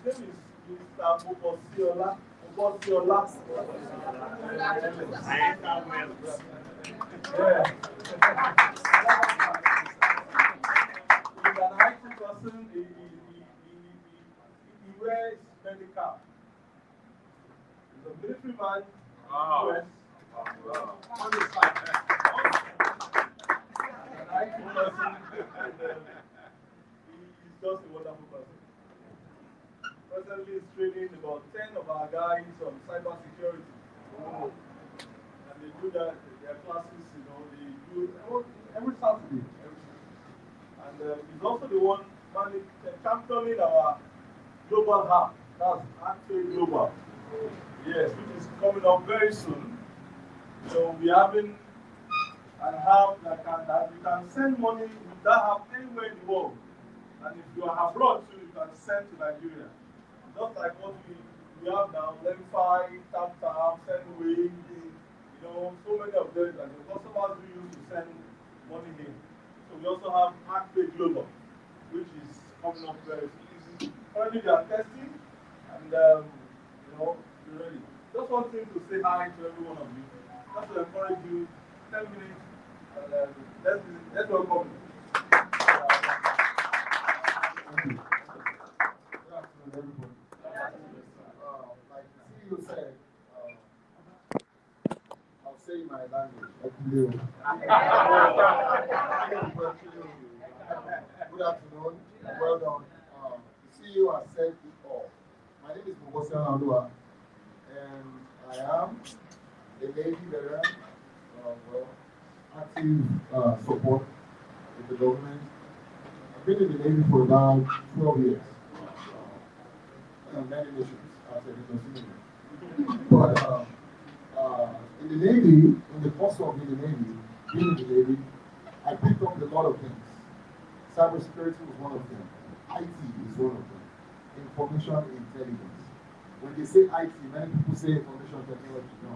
name is Mr. Mobosiola. Mobosiola. Yeah. He's an IT person. He wears medical. He's a military man. US. On the side. An IT person. And he's just a wonderful person. Presently, he's training about 10 of our guys on cyber security. Oh. And they do that, their classes, they do every Saturday. And he's also the one championing our global hub. That's actually global. Yes, which is coming up very soon. So we're having an hub that you can send money with that hub anywhere in the world. And if you are abroad too, you can send to Nigeria. Just like what we have now, Lemfi, TapTap, SendWave, so many of them that the customers do use to send money in. So we also have ActPay Global, which is coming up very soon. Currently they are testing, and we're ready. Just one thing to say hi to every one of you. Just to encourage you, 10 minutes, and let's welcome you. Thank you. Good afternoon, everybody. Like CEO said, I'll say in my language. Good afternoon, well done. The CEO has said it all. My name is Mobosiola Olua, and I am a Navy veteran, active support with the government. I've been in the Navy for about 12 years. Many nations, as a civilian. But in the Navy, in the course of being in the Navy, I picked up a lot of things. Cybersecurity was one of them. IT is one of them. Information intelligence. When they say IT, many people say information technology. No.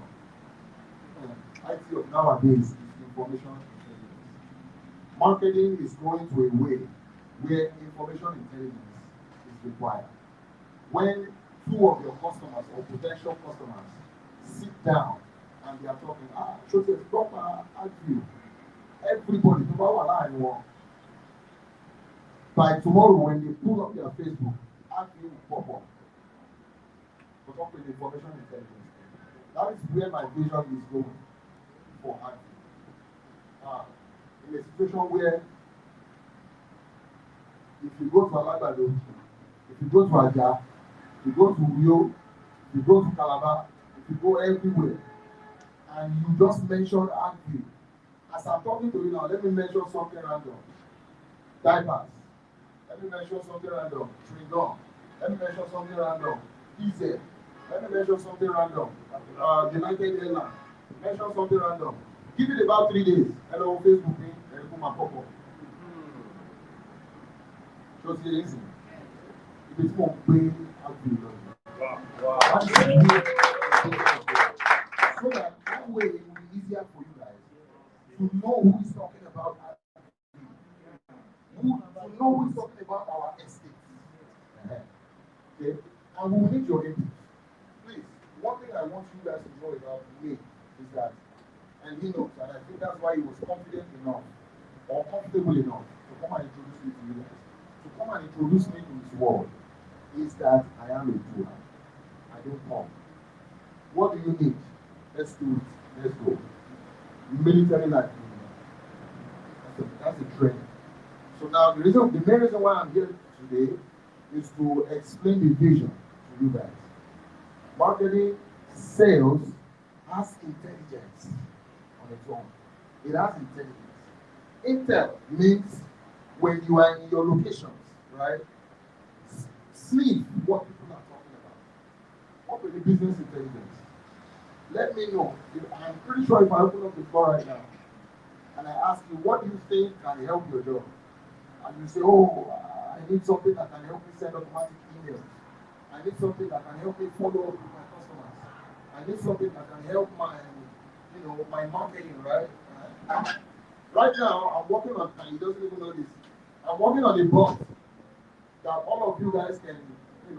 IT of nowadays is information intelligence. Marketing is going to a way where information intelligence is required. When two of your customers or potential customers sit down and they are talking, so it's proper view. Everybody, no matter what one. By tomorrow, when they pull up their Facebook, view will pop up. But up with information intelligence. That is where my vision is going for view. In a situation where if you go to Alagbado, if you go to Aja, if you go to Rio, if you go to Calabar, if you go everywhere, and you just mention Agri. As I'm talking to you now, let me mention something random. Diapers. Let me mention something random. Chewing gum. Let me mention something random. Diesel. Let me mention something random. United Airlines. Mention something random. Give it about 3 days. Hello, Facebook me. And put my pop up. Just say listen. If it's more pain, Agri. Wow. So that way it will be easier for you guys to know who is talking about to know who is talking about our estate. Okay? And we will need your input. Please, one thing I want you guys to know about me is that, and he knows, and I think that's why he was confident enough or comfortable enough to come and introduce me to you guys. To come and introduce me to his world is that I am a doer. I don't come. What do you need? Let's do it. Let's go. Military life. That's a trend. So now the main reason why I'm here today is to explain the vision to you guys. Marketing, sales has intelligence on its own. It has intelligence. Intel means when you are in your locations, right? See what people are talking about. What will the business intelligence? Let me know. I'm pretty sure if I open up the floor right now and I ask you, what do you think can help your job? And you say, I need something that can help me send automatic emails. I need something that can help me follow up with my customers. I need something that can help my marketing, right? Right now, I'm working on, and he doesn't even know this, I'm working on a bot that all of you guys can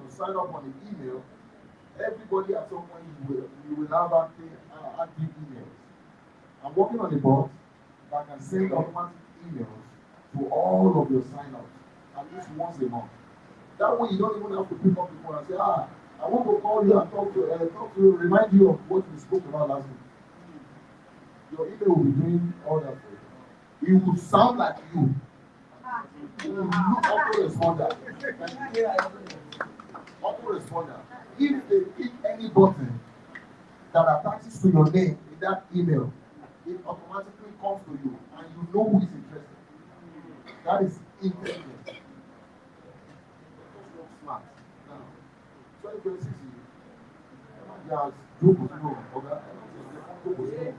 sign up on the email, everybody at some point you will have active emails. I'm working on a bot that can send automatic emails to all of your sign-ups at least once a month. That way you don't even have to pick up the phone and say, I want to call you and talk to you, remind you of what we spoke about last week. Your email will be doing all that for you. It will sound like you. It will look autoresponder. Autoresponder. If they click any button that attaches to your name in that email, it automatically comes to you and you know who is interested. That is intelligence. Just work smart. Now, 2026, yeah, group of people, okay?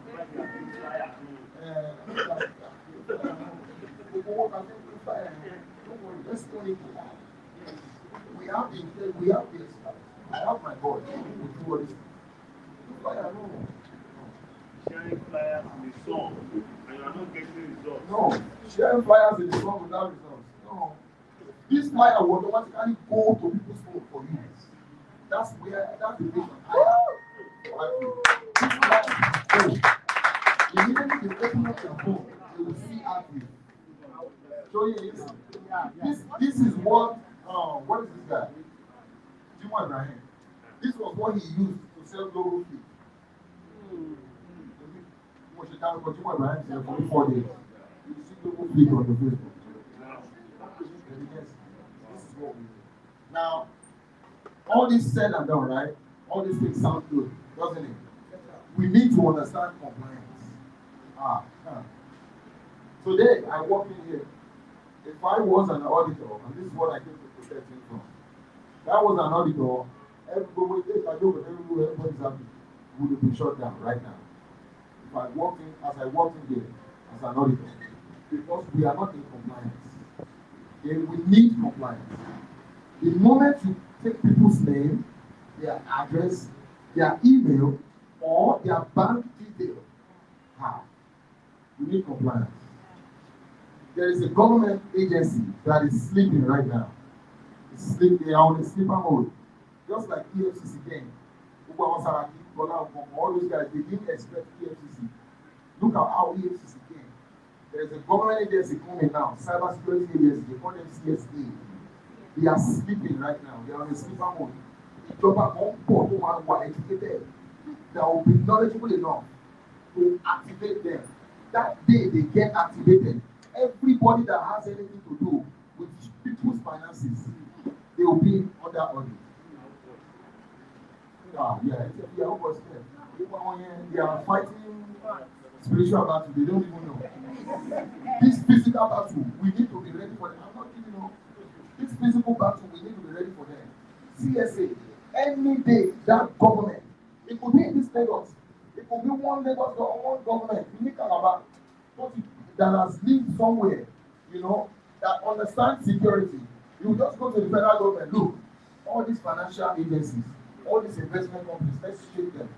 We have this. I have my boy who do all this. Sharing flyers in the song, and you are not getting results. No, sharing flyers in the song without results. No. This flyer will automatically go to people's phone for you. That's the vision. Immediately you open up your phone, you will see active. Show you this. This is what is this guy? Jimo Ibrahim. This was what he used to sell global feed. Jimo Ibrahim said for 4 days. You see global feed on the Facebook. Yes, this is what we do. Now, all this said and done, right? All these things sound good, doesn't it? We need to understand compliance. Today, I walk in here. If I was an auditor, and this is what I came to protect him from, if I was an auditor, everybody's happy, would have been shut down right now. If I walked in, as I walked in here, as an auditor, because we are not in compliance. Okay? We need compliance. The moment you take people's name, their address, their email, or their bank detail, we need compliance. There is a government agency that is sleeping right now. They are on a sleeper mode. Just like EFCC came. All those guys, they didn't expect EFCC. Look at how EFCC came. There is a government agency coming now, cybersecurity agency, they call them CSA. They are sleeping right now. They are on a sleeper mode. The who are educated, that will be knowledgeable enough to activate them. That day they get activated. Everybody that has anything to do with people's finances, they will be under audit. They are fighting spiritual battle, they don't even know. This physical battle, we need to be ready for them. I'm not giving up. This physical battle, we need to be ready for them. CSA, any day, that government, it could be in this Lagos, it could be one Lagos or one government, that has lived somewhere, that understands security. You just go to the federal government, look, all these financial agencies, all these investment companies, let's shake them.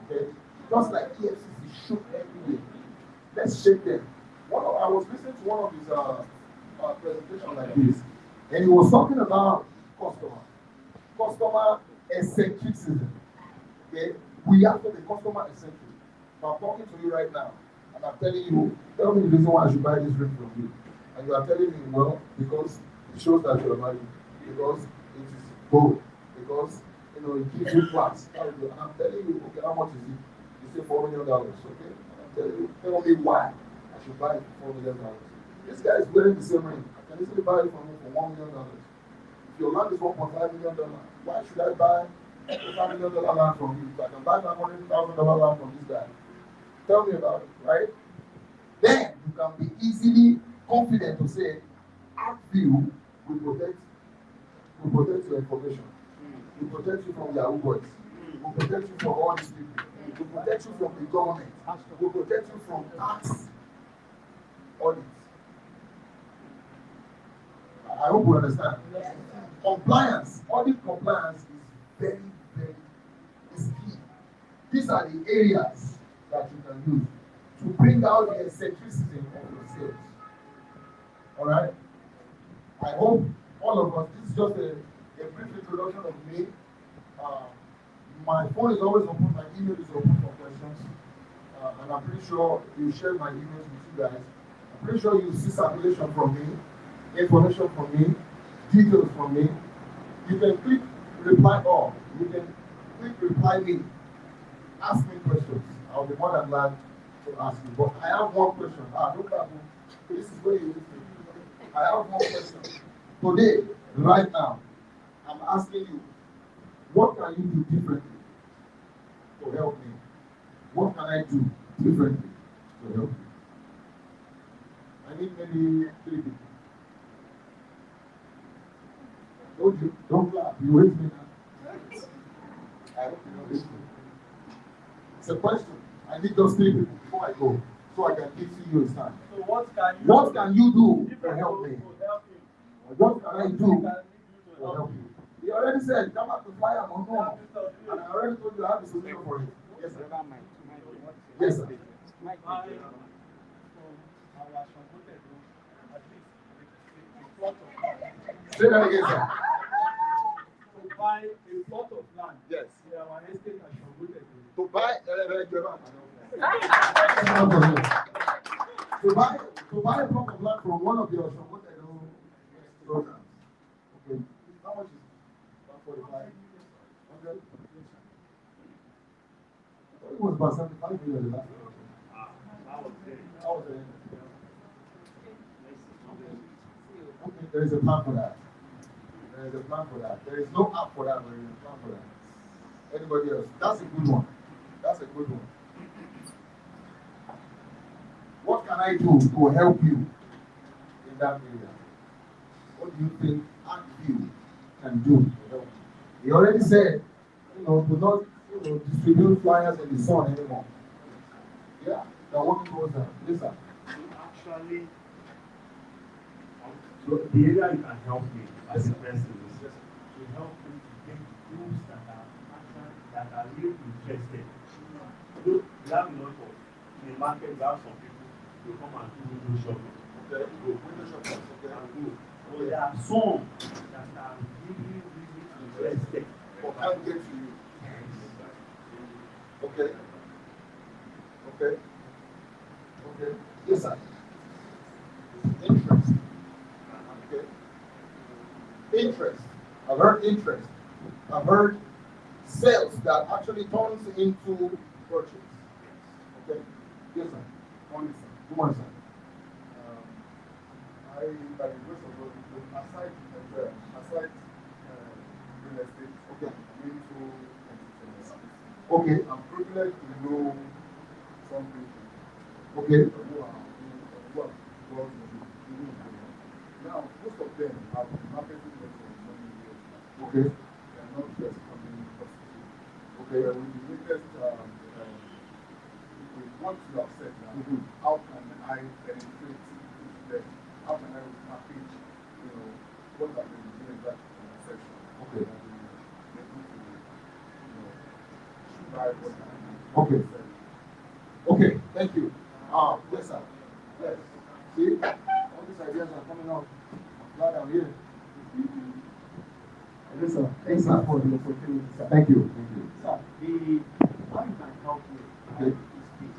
Okay? Just like EFCC shook everywhere. Let's shake them. I was listening to one of his presentations like this, and he was talking about customer eccentricism. Okay? We have to be customer eccentric. So I'm talking to you right now, and I'm telling you, tell me the reason why I should buy this ring from you. And you are telling me, well, because it shows that you are married, because it is gold, because it gives you class. And I'm telling you, okay, how much is it? You say $4 million, okay? And I'm telling you, tell me why I should buy it for $4 million. This guy is wearing the same ring. I can easily buy it from him for $1 million. If your land is $1.5 million, why should I buy a $5 million land from you? If I can buy $500,000 land from this guy, tell me about it, right? Then you can be easily confident to say, ActView will protect your information. Will protect you from Yahoo boys. Will protect you from all these people. Will protect you from the government. Will protect you from tax audits. I hope you understand. Compliance, audit compliance is very, very key. These are the areas that you can use to bring out the eccentricity of your sales. All right? I hope all of us, this is just a brief introduction of me. My phone is always open, my email is open for questions. And I'm pretty sure you share my emails with you guys. I'm pretty sure you see circulation from me, information from me, details from me. You can click reply all. You can click reply me. Ask me questions. I'll be more than glad to ask you. But I have one question. No problem. This is where you need to. I have one question. Today, right now, I'm asking you, what can you do differently to help me? What can I do differently to help you? I need maybe 3 people. Don't clap. You hate me now. I hope you don't hate me. It's a question. I need those 3 people before I go, so I can give you his time. So what can you do to different help me? to help you? What can I do What can you do to help you? He already said, come back to fire on home. And I already told you I have a solution for it. Yes, sir. Yes, sir. Buy from our Shangote group, at least a plot of land. Say that again, sir. To buy a plot of land. Yes. In our estate at Shangote group. To buy to buy a plot of land from one of your programs. Okay. How much is it? 145? 100? It was about 75 million last year. Okay, there is a plan for that. There is a plan for that. There is no app for that, but there is a plan for that. Anybody else? That's a good one. That's a good one. What can I do to help you in that area? What do you think ActView can do to help you? He already said, do not, distribute flyers in the sun anymore. Yeah, they're working towards that. Yes, sir. Actually, so the area you can help me as a person is to help me to get groups that are really interested. We have a lot of in the market. We have some people who come and do window shopping. Okay, window shopping. Okay. But there are some that are really interested. But can't get to you. Okay. Okay. Okay. Yes, sir. Interest. Okay. Interest. I've heard interest. I've heard sales that actually turns into purchase. Okay. Yes, sir. Morning, sir. Good morning, sir. By the grace of God, aside real estate, Okay. I'm into entertainment. Okay. I'm privileged to know some people Okay. who are God now, most of them have been marketing them for many years now. Okay. They are not responding positively. Okay. With the latest, with what you have said now, how can I penetrate into them? How can I package, what I've been doing that section? Okay. Okay. Okay, thank you. Yes, sir. Yes. See, all these ideas are coming out. I'm glad I'm here. Yes, sir. Thanks, sir, for the opportunity, sir. Thank you. Thank you. Sir, how you can help me Okay. is this.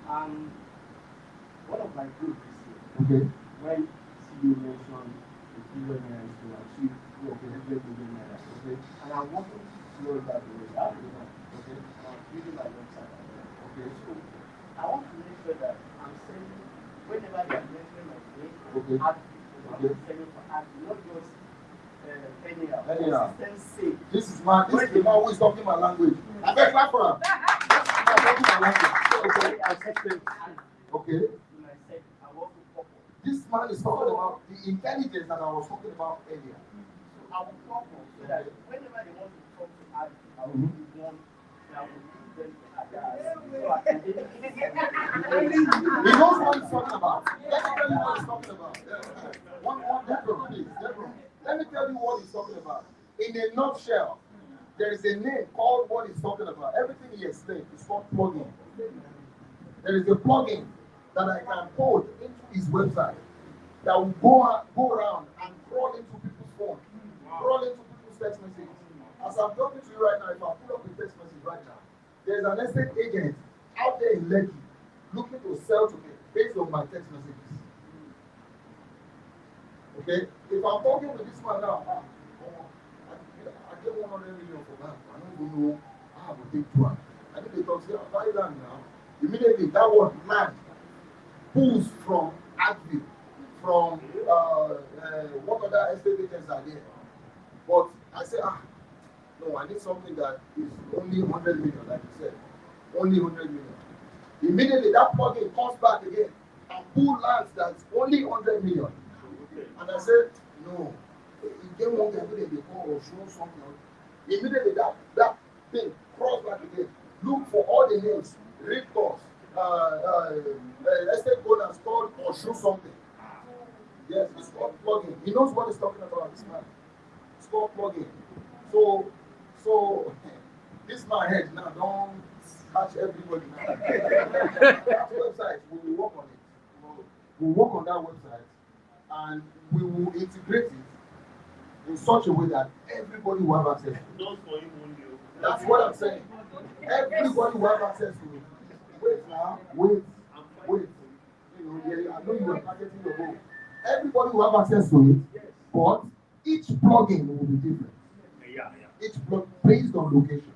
One of my groups this year, Okay. when CEO mentioned the billionaire is to achieve 100 million naira, Okay. and I'm working towards that goal. Okay. And I'm building my website. Okay. So I want to make sure that I'm sending whenever they are mentioning my name, Okay. add Okay. I'm sending for add, not just anyhow. Anyhow. Consistency. This is the man who is talking my language. I beg clap for him. This is the man talking my language. Okay. Okay. I work with purpose. This man is talking about the intelligence that I was talking about earlier. I will purpose so that whenever they want to talk to us, I will be one. I will use them to adapt. So I can He knows what he's talking about. Let me tell you what he's talking about. One, Deborah, please. Deborah. Let me tell you what he's talking about. In a nutshell, there is a name called what he's talking about. Everything he explained is called plugin. There is a plugin that I can code into his website that will go around and crawl into people's phone, crawl into people's I'm talking to you right now, if I pull up a text message right now, there's an estate agent out there in Lekki looking to sell to me based on my text messages. Okay? If I'm talking with this man now, I get 100 million for that. I don't even know how I will take to. I think they talk, say, I'll buy land now. Immediately, that word land pulls from Agri, from what other estate agents are there. But I say, no, I need something that is only 100 million, like you said. Only 100 million. Immediately, that plugin comes back again and pull lands that's only 100 million. And I said, no. You get one guy where they call or show something. Immediately, that thing cross back again. Look for all the names, realtors, estate owners called or show something. Yes, it's called plugin. He knows what he's talking about, this man. It's called plugin. So this man head now don't catch everybody now. That website, we will work on it. We'll work on that website and we will integrate it in such a way that everybody will have access to it. Not for him only. That's what I'm saying. Everybody will have access to it. Wait now, wait. You know, I know you are targeting your goal. Everybody will have access to it, but each plugin will be different. Yeah. Each plug based on location.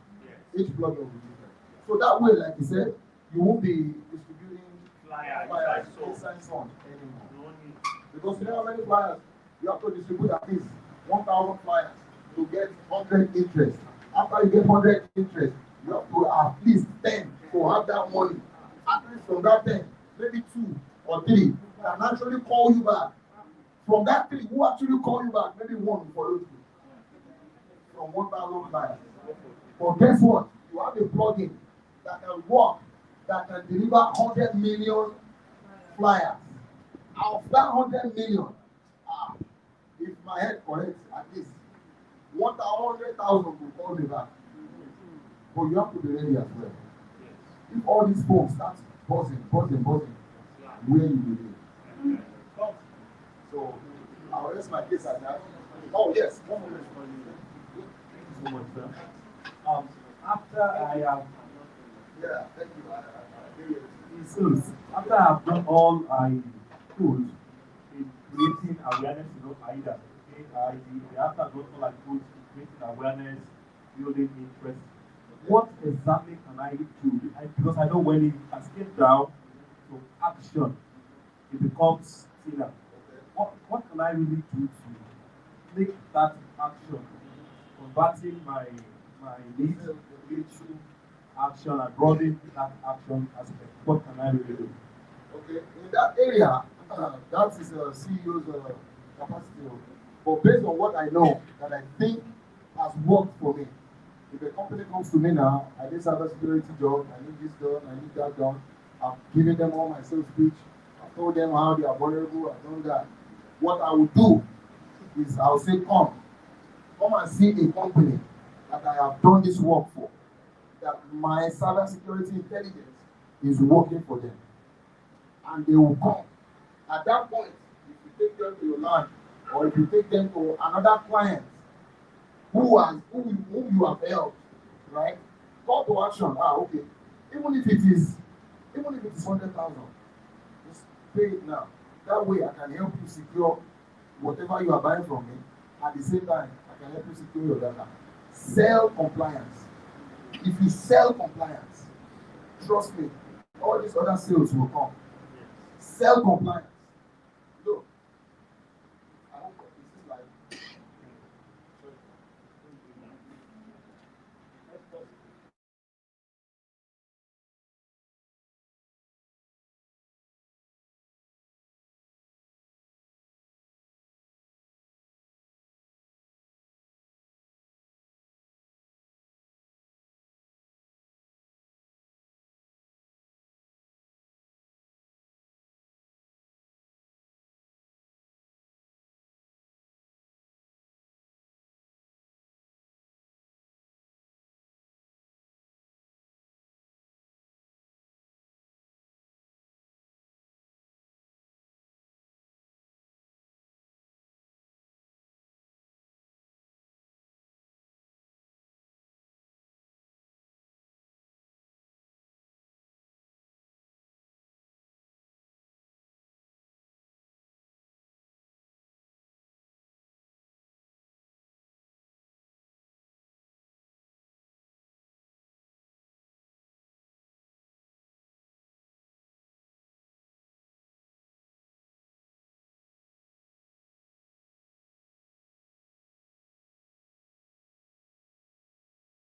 Each plugin will be different. So that way, like you said, you won't be distributing flyers inside sun anymore. No need. Because you know how many flyers you have to distribute at least 1,000 flyers to get 100 interest. After you get 100 interest, you have to at least 10 to have that money. At least from that 10, maybe 2 or 3 can actually call you back. From that 3, who actually call you back? Maybe 1 will follow you. From 1,000 flyers. But guess what? You have a plugin that can work, that can deliver 100 million flyers. Out of that 100 million, if my head correct, at least 100,000 will call me back. But you have to be ready as well. If all these phones start buzzing, where you will be. So I'll rest my case at that. Oh yes, one moment. So much, sir. After I have, Thank you. I hear you. so after I have done all I could in creating awareness, AIDA, after I've done all I could in creating awareness, building interest, what exactly can I do? Because I know when it cascades down to action, it becomes thinner. What can I really do to make that action, converting my need into action and broadening that action aspect? What can I really do? Okay, in that area, that is a CEO's capacity. But based on what I know, that I think has worked for me, if a company comes to me now, I need cybersecurity job, I need this done, I need that done, I've given them all my sales pitch, I've told them how they are vulnerable, I've done that. What I will do is I'll say, come and see a company that I have done this work for, that my cybersecurity intelligence is working for them. And they will come. At that point, if you take them to your land, or if you take them to another client whom you have helped, right? Call to action. Okay. Even if it is 100,000, just pay it now. That way, I can help you secure whatever you are buying from me. At the same time, I can help you secure your data. Sell compliance. If you sell compliance, trust me, all these other sales will come. Sell compliance.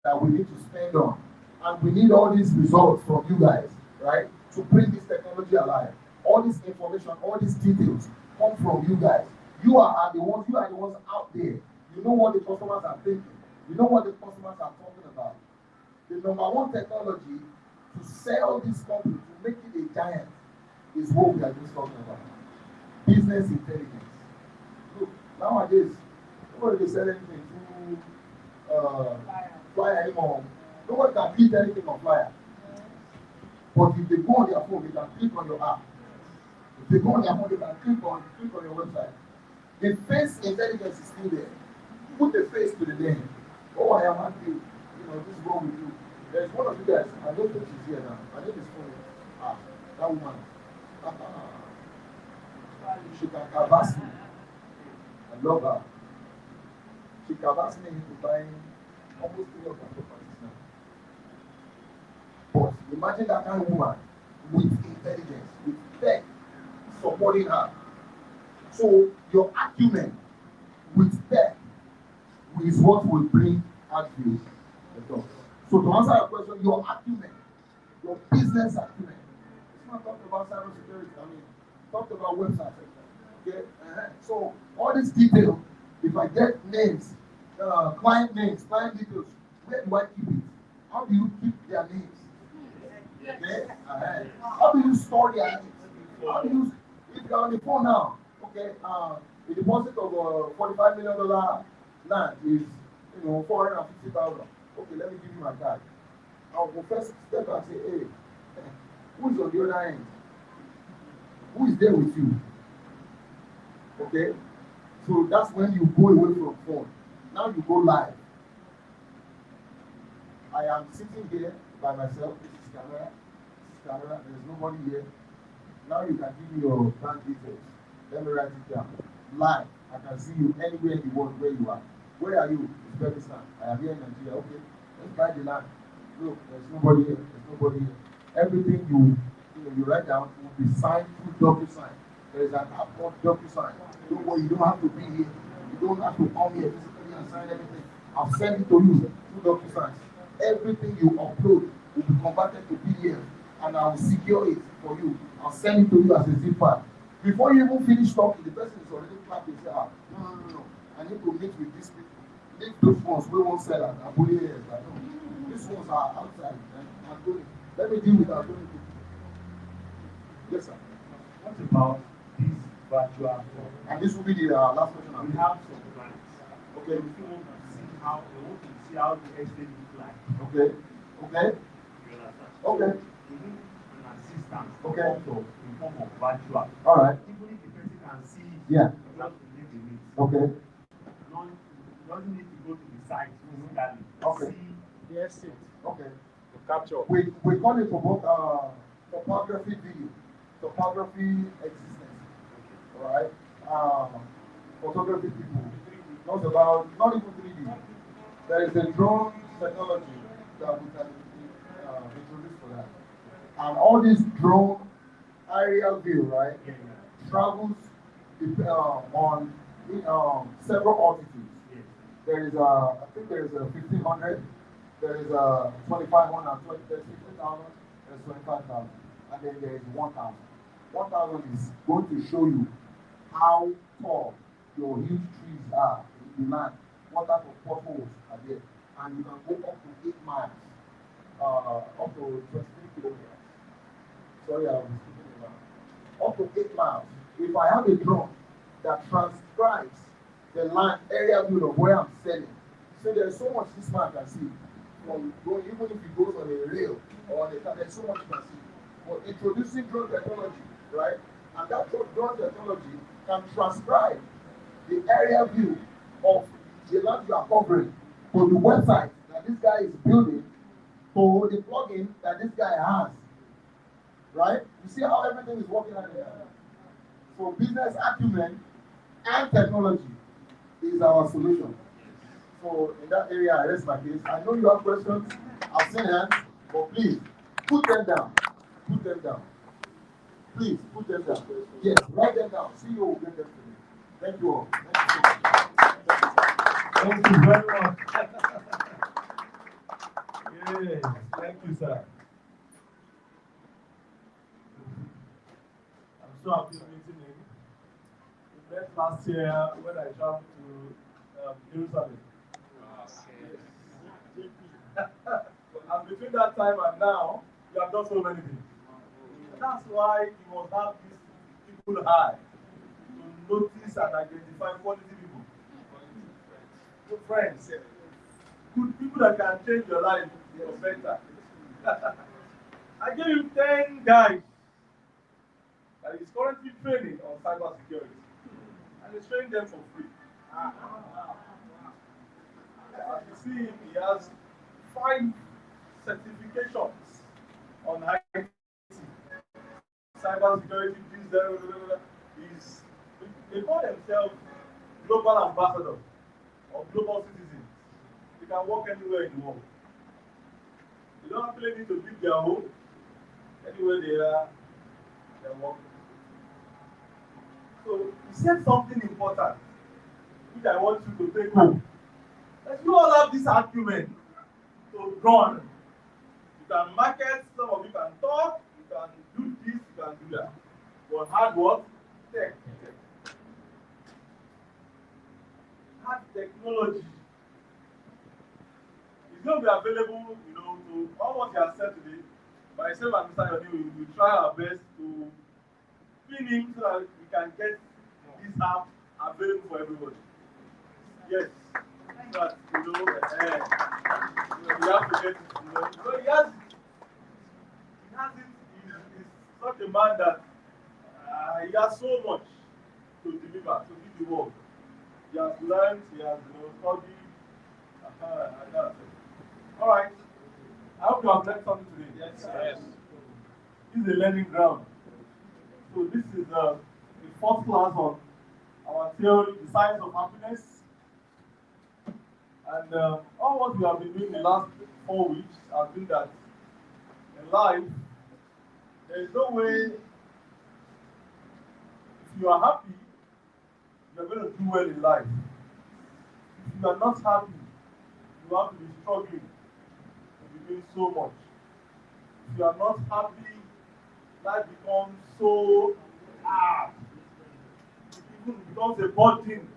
that we need to spend on. And we need all these results from you guys, right? To bring this technology alive. All this information, all these details come from you guys. You are the ones out there. You know what the customers are thinking. You know what the customers are talking about. The number one technology to sell this company, to make it a giant, is what we are just talking about. Business intelligence. Look, nowadays, nobody is selling anything through flyer anymore. Nobody can beat anything on flyer. But if they go on their phone, they can click on your app. If they go on their phone, they can click on your website. The face intelligence is still there. Put the face to the name. Oh, I am happy. This is what we do. There's one of you guys, I don't think she's here now. I think it's funny. That woman. She can converse me. I love her. She converse me into buying almost 3 of her properties now. But imagine that kind of woman with intelligence, with tech supporting her. So your acumen with tech is what will bring Agview the top. So to answer your question, your acumen, your business acumen. It's not talking about cybersecurity. Talk about websites. Okay. So all this detail, if I get names, client details, where do I keep it? How do you keep their names? Okay. How do you store their names? How do you, if you're on the phone now, okay, the deposit of $45 million land is, $450,000. Okay, let me give you my card. I'll go first step and say, hey, who's on the other end? Who is there with you? Okay? So that's when you go away from phone. Now you go live. I am sitting here by myself. This is camera. There's nobody here. Now you can give me your bank details. Let me write it down. Live. I can see you anywhere in the world where you are. Where are you? Uzbekistan. I am here in Nigeria. Okay. Let's buy the land. Look, there's nobody here. Everything you write down will be signed through DocuSign. There is an app called DocuSign. Don't worry, you don't have to be here. You don't have to come here physically and sign everything. I'll send it to you through DocuSign. Everything you upload will be converted to PDF, and I will secure it for you. I'll send it to you as a zip file. Before you even finish talking, the person is already clapping. Say, no. I need to meet with these people. Leave those ones we won't sell at Abuli here. These ones are outside. Let me deal with Abuli. Yes, sir. What about this virtual phone? And this will be the last question. We have some clients. Okay. We still want to see how the estate looks like. Okay. You understand? Okay. We need an assistant Okay. in form of virtual. All right. Even if the person can see, Yeah. just relate the needs. Okay. Doesn't need to go to the site physically. Okay. See the estate. Okay. To capture. We call it both topography video, topography existence. All right. Photography people knows about not even 3D. There is a drone technology that we can introduce for that. And all this drone aerial view, right, travels on several altitudes. There is I think there is a 1500, there is a 2500, there's 15,000, there's 25,000, and then there is 1,000. 1,000 is going to show you how tall your huge trees are in the land, what type of potholes are there, and you can go up to 8 miles, up to 23 kilometers. Sorry, I was speaking about up to 8 miles. If I have a drone that transcribes the land area view of where I'm selling, so there's so much this man can see. From going, even if he goes on a rail or on a car, there's so much you can see. But introducing drone technology, right? And that drone technology can transcribe the area view of the land you are covering to the website that this guy is building, to the plugin that this guy has. Right? You see how everything is working out there. So business acumen and technology is our solution. So in that area, I rest my case. I know you have questions. I've seen hands, but please put them down. Put them down. Please put them down. Yes, write them down. CEO will get them to me. Thank you all. Thank you so much. Thank you very much. Yes, thank you, sir. I'm so happy meeting him. We met last year when I traveled to Jerusalem. And between that time and now, you have done so many things. That's why you must have this people eye to notice and identify quality people. Good friends. Good people that can change your life for better. I gave you 10 guys that is currently training on cyber security. And he's training them for free. As you see, he has 5 certifications on IT, cyber security, this, they call themselves global ambassadors or global citizens. They can work anywhere in the world. They don't actually need to leave their home. Anywhere they are, they're working. So he said something important, which I want you to take home. That you all have this argument to run. You can market, some of you can talk, you can do this, you can do that. But hard work, tech. Hard technology is going to be available, to all what you have said today. Myself and Mr. Yoni, we will try our best to pin him so that we can get this app available for everybody. Yes. But you have to get it, So he has it. He's such a man that he has so much to deliver, to give the world. He has learned, he has studied, and that's it. All right. I hope you have learned something today. Yes. This is a learning ground. So this is the first class on our theory, the science of happiness. And all what we have been doing the last 4 weeks has been that in life, there is no way, if you are happy, you are going to do well in life. If you are not happy, you have to be struggling to be doing so much. If you are not happy, life becomes so hard. It even becomes a burden.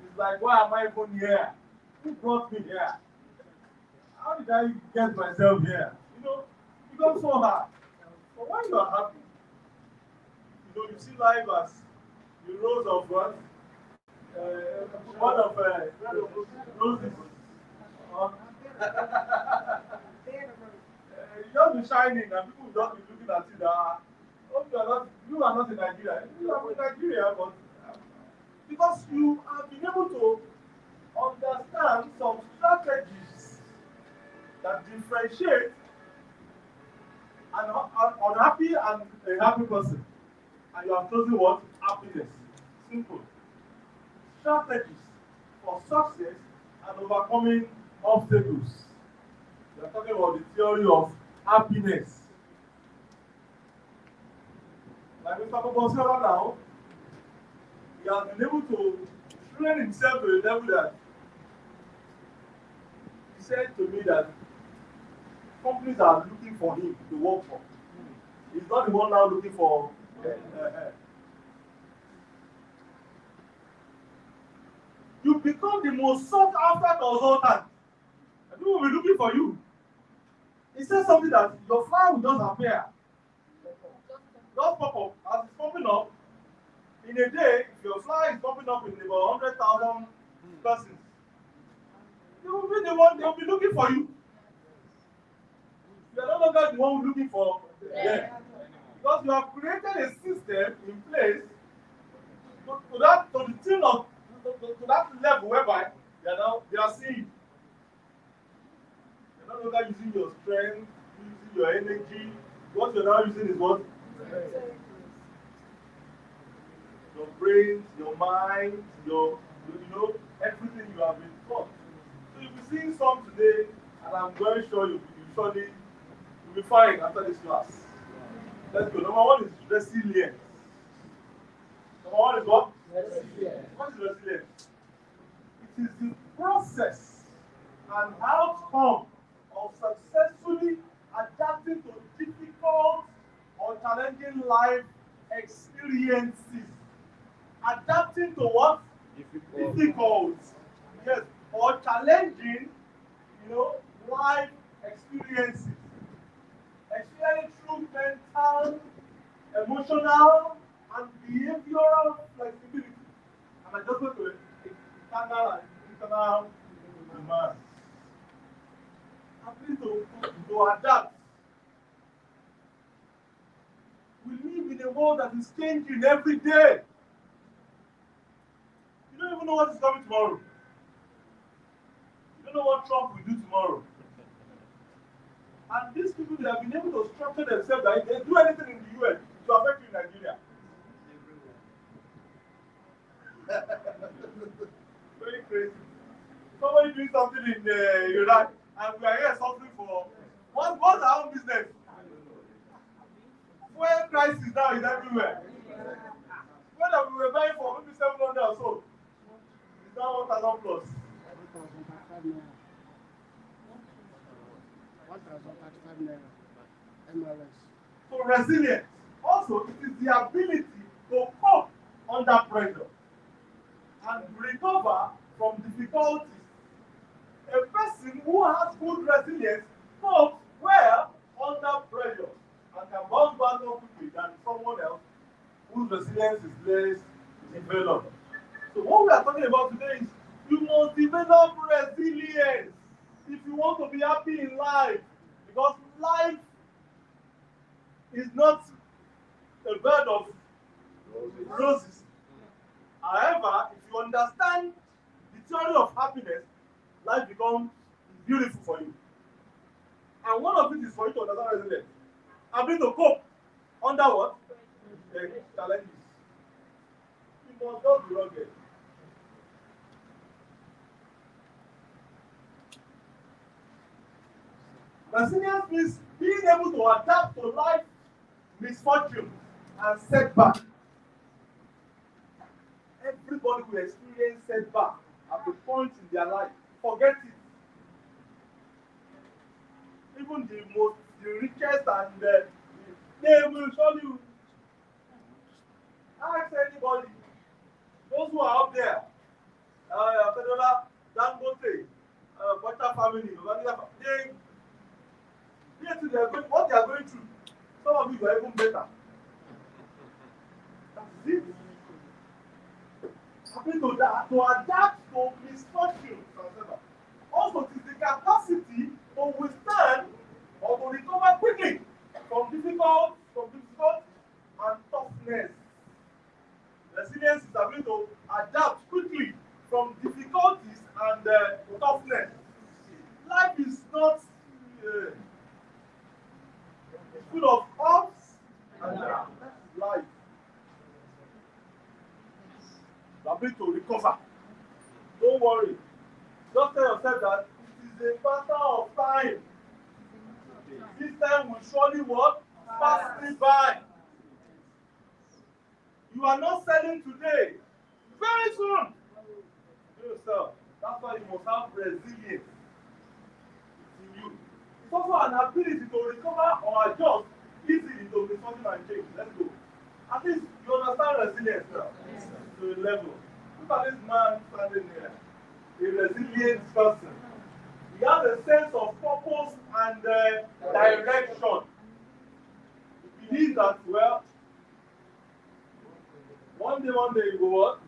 It's like, why am I even here? Who brought me here? How did I get myself here? It becomes so hard. But when you are happy, you see life as the rose of what? One of roses. You just be shining and people will just be looking at you that you are not in Nigeria. You are in Nigeria, but because you have been able to understand some strategies that differentiate an unhappy and a happy person. And you have chosen what? Happiness. Simple. Strategies for success and overcoming obstacles. We are talking about the theory of happiness. Like Mr. Kobosiola now, he has been able to train himself to a level that he said to me that companies are looking for him to work for. He's not the one now looking for. You become the most sought after consultant. And people will be looking for you. He said something that your file will just appear. Just pop up. As it's popping up, in a day, if your flyer is popping up in about 100,000 persons, they will be the one, they will be looking for you. You are no longer the one looking for them. Because you have created a system in place to the tune of to that level whereby they are seeing. You're no longer using your strength, using your energy. What you're now using is what? Your brains, your mind, everything you have been taught. So you'll be seeing some today, and I'm very sure you'll be fine after this class. Let's go. Number 1 is resilience. Number 1 is what? Resilience. What is resilience? It is the process and outcome of successfully adapting to difficult or challenging life experiences. Adapting to what? Difficult. Yes, or challenging, life experiences. Especially through mental, emotional, and behavioral flexibility. And adjustment to internal and internal demands. Ability to adapt. We live in a world that is changing every day. You don't even know what is coming tomorrow. You don't know what Trump will do tomorrow. And these people, they have been able to structure themselves that if they do anything in the US, it will affect you in Nigeria. Very crazy. Somebody doing something in Iraq, and we are here suffering for what's our own business? Fuel crisis now is everywhere. When we were buying for maybe 700 or so, it's now 1,000 plus. 1,035 naira MRS. So resilience. Also, it is the ability to cope under pressure and recover from difficulties. A person who has good resilience copes well under pressure and can bounce back more quickly than someone else whose resilience is less developed. So what we are talking about today is you must develop resilience if you want to be happy in life, because life is not a bed of roses. However, if you understand the theory of happiness, life becomes beautiful for you. And one of it is for you to understand resilience. Ability to cope under what? The challenges. You must not be rugged. Resilience means being able to adapt to life misfortune and setback. Everybody will experience setback at the point in their life. Forget it. Even the richest and they will surely ask anybody. Those who are up there, Federal, Dangote, Butter family, what they are going through. Some of you are even better. That's it. Happy to adapt to misfortune. Also, it is the capacity to withstand or to recover quickly from difficult and toughness. Resilience is ability to adapt quickly from difficulties and toughness. Life is not it's full of ups and downs. Life. The ability to recover. Don't worry. Just tell yourself that it is a matter of time. This time will surely what? Pass me by. You are not selling today. Very soon. You yourself. That's why you must have resilience in you. It's also an ability to recover or adjust easily to misfortune and change. Let's go. At least you understand resilience now. Yes, to a level. Look at this man standing here. A resilient person. He has a sense of purpose and direction. He believes that, well, one day you go what?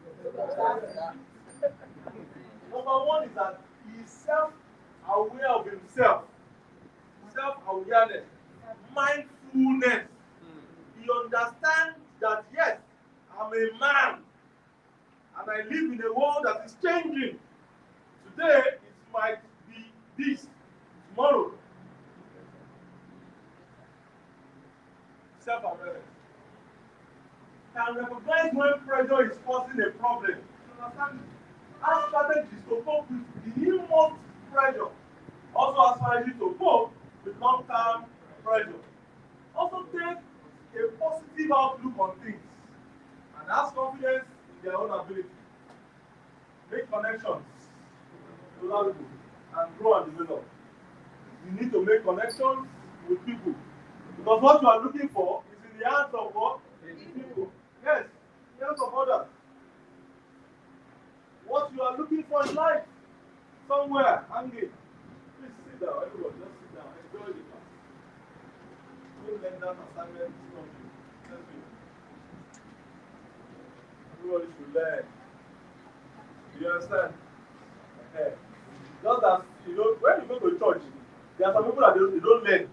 Number one is that he is self-aware of himself. Self-awareness. Mindfulness. He understands that, yes, I'm a man. And I live in a world that is changing. Today, it might be this. Tomorrow. Self-awareness. Can recognize when pressure is causing a problem. You understand? Our strategies to cope with the inmost pressure. Also our strategy to cope with long-term pressure. Also take a positive outlook on things and have confidence in their own ability. Make connections to other people and grow and develop. You need to make connections with people. Because what you are looking for is in the hands of what? People. Yes, in the hands of others. What you are looking for in life, somewhere, hanging. Please sit down, everybody, just sit down. Enjoy the class. Don't let that assignment stop you. Let's do it. Everybody should learn. Do you understand? Just as, you know, when you go to church, there are some people that they don't learn.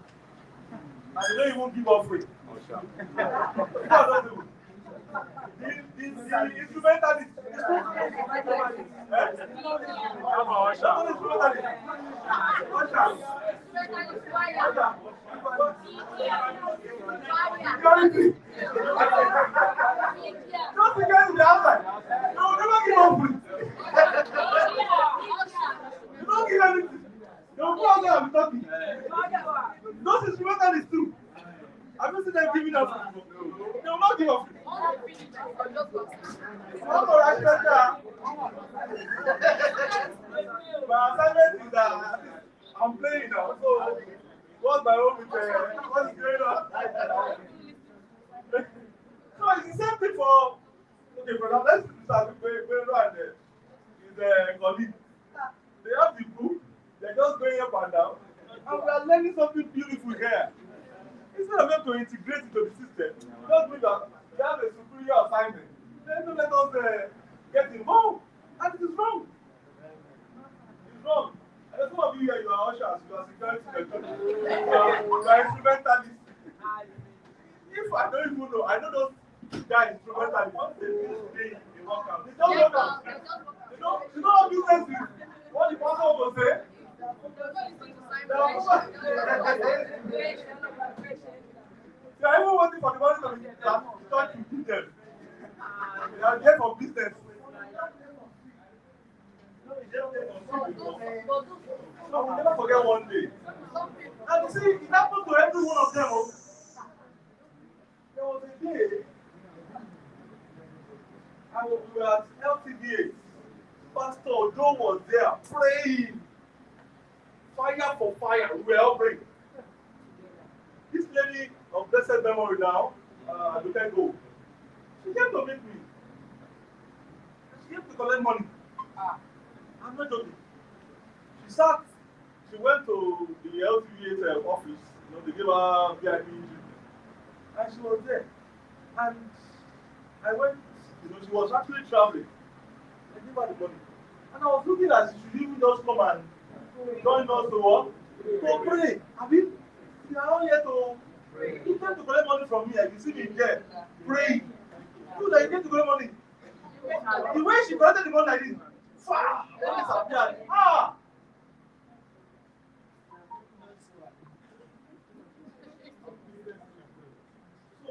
And they don't even give offering. Oh, sure. The instrumentalist. Just against the outside. They will never give offering. You don't give anything. They will go out there and be talking. Those instrumentalists too. Have you seen them giving up? They will not give up. My assignment is that I'm playing now. So, what's my own with what's going on? So, it's the same thing for. Okay, brother, let's start with Pedro and his colleague. They have the book, they're just going up and down, and we are learning something beautiful here. Instead of them to integrate into the system, just believe that they have a superior assignment. Then don't let us get involved. And it is wrong. It's wrong. And some of you here, you are ushers, you are security, you are instrumentalists. If I don't even know, I know those guys instrumentalists. Once they finish they work out. They don't work out. You know what business is? What the pastor will say? They are even waiting for the money to be start to give them. They are there for business. So we never forget one day. And you see, it happened to every one of them. There was a day, and we were at LTDA. Pastor Joe was there praying. Fire for fire, we were all praying. This lady of blessed memory now, you can go. She came to meet me. She came to collect money. I'm not joking. She sat, she went to the LTVA office, you know, they gave her VIP treatment. And she was there. And I went, you know, she was actually traveling. I gave her the money. And I was looking at she should even just come and join us to what? To pray. I mean, you are all here to pray. You came to collect money from me, and you see me there praying. You that you came to collect money. The way she collected the money like this, far, disappeared. Ah! So,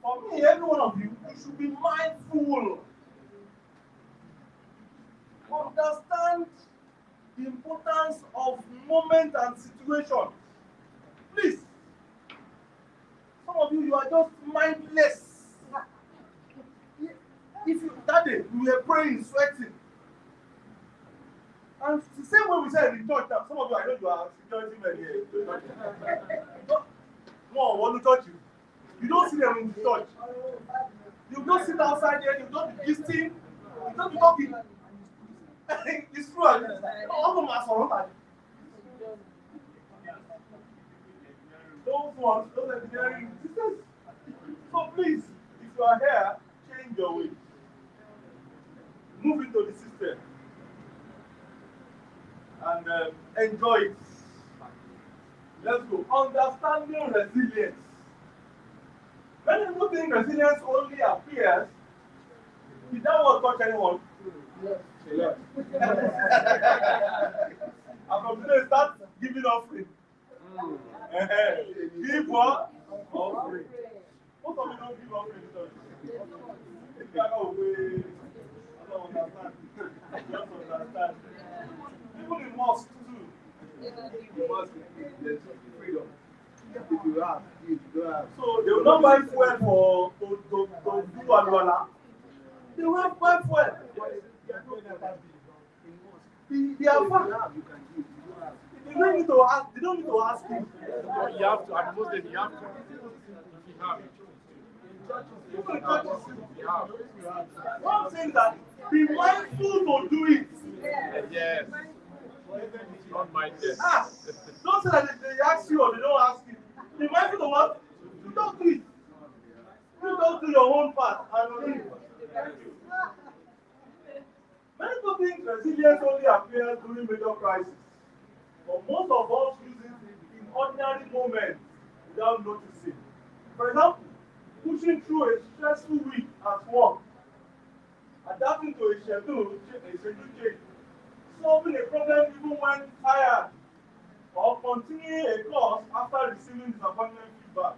for me, every one of you, you should be mindful. Understand the importance of moment and situation. Please. Some of you are just mindless. If you that day you were praying, sweating. And the same way we said in church now, some of you I know you are security men here. No one want to touch you. You don't see them in the church. You don't sit outside there, you don't be listening, you don't be talking. It's true. All of us are those ones, those engineering systems. So please, if you are here, change your way. Move into the system. And enjoy it. Let's go. Understanding resilience. Many people think resilience only appears. Did that word touch anyone? Yes. And from today, start giving offering. Give what? Offering. Most of you don't give offering to church. If you are not away, I don't understand. Just understand. Even in mosque too. In mosque, there's freedom. If you have, if you don't have. So they will not buy fuel to do Alwala. They will buy fuel. They are far. If They don't need to ask. They don't need to ask him. You have to, at most, you have to. If you have it. Even the churches. You have. What I'm saying that be mindful to do it. Yes. Not my test. Don't say that they ask you or they don't ask you. Be mindful of what? You don't do it. You don't do your own part and leave. Many people think resilience only appears during major crises. But most of us use it in ordinary moments without noticing. For example, pushing through a stressful week at work, adapting to a schedule change, solving a problem even when tired, or continuing a course after receiving disappointment feedback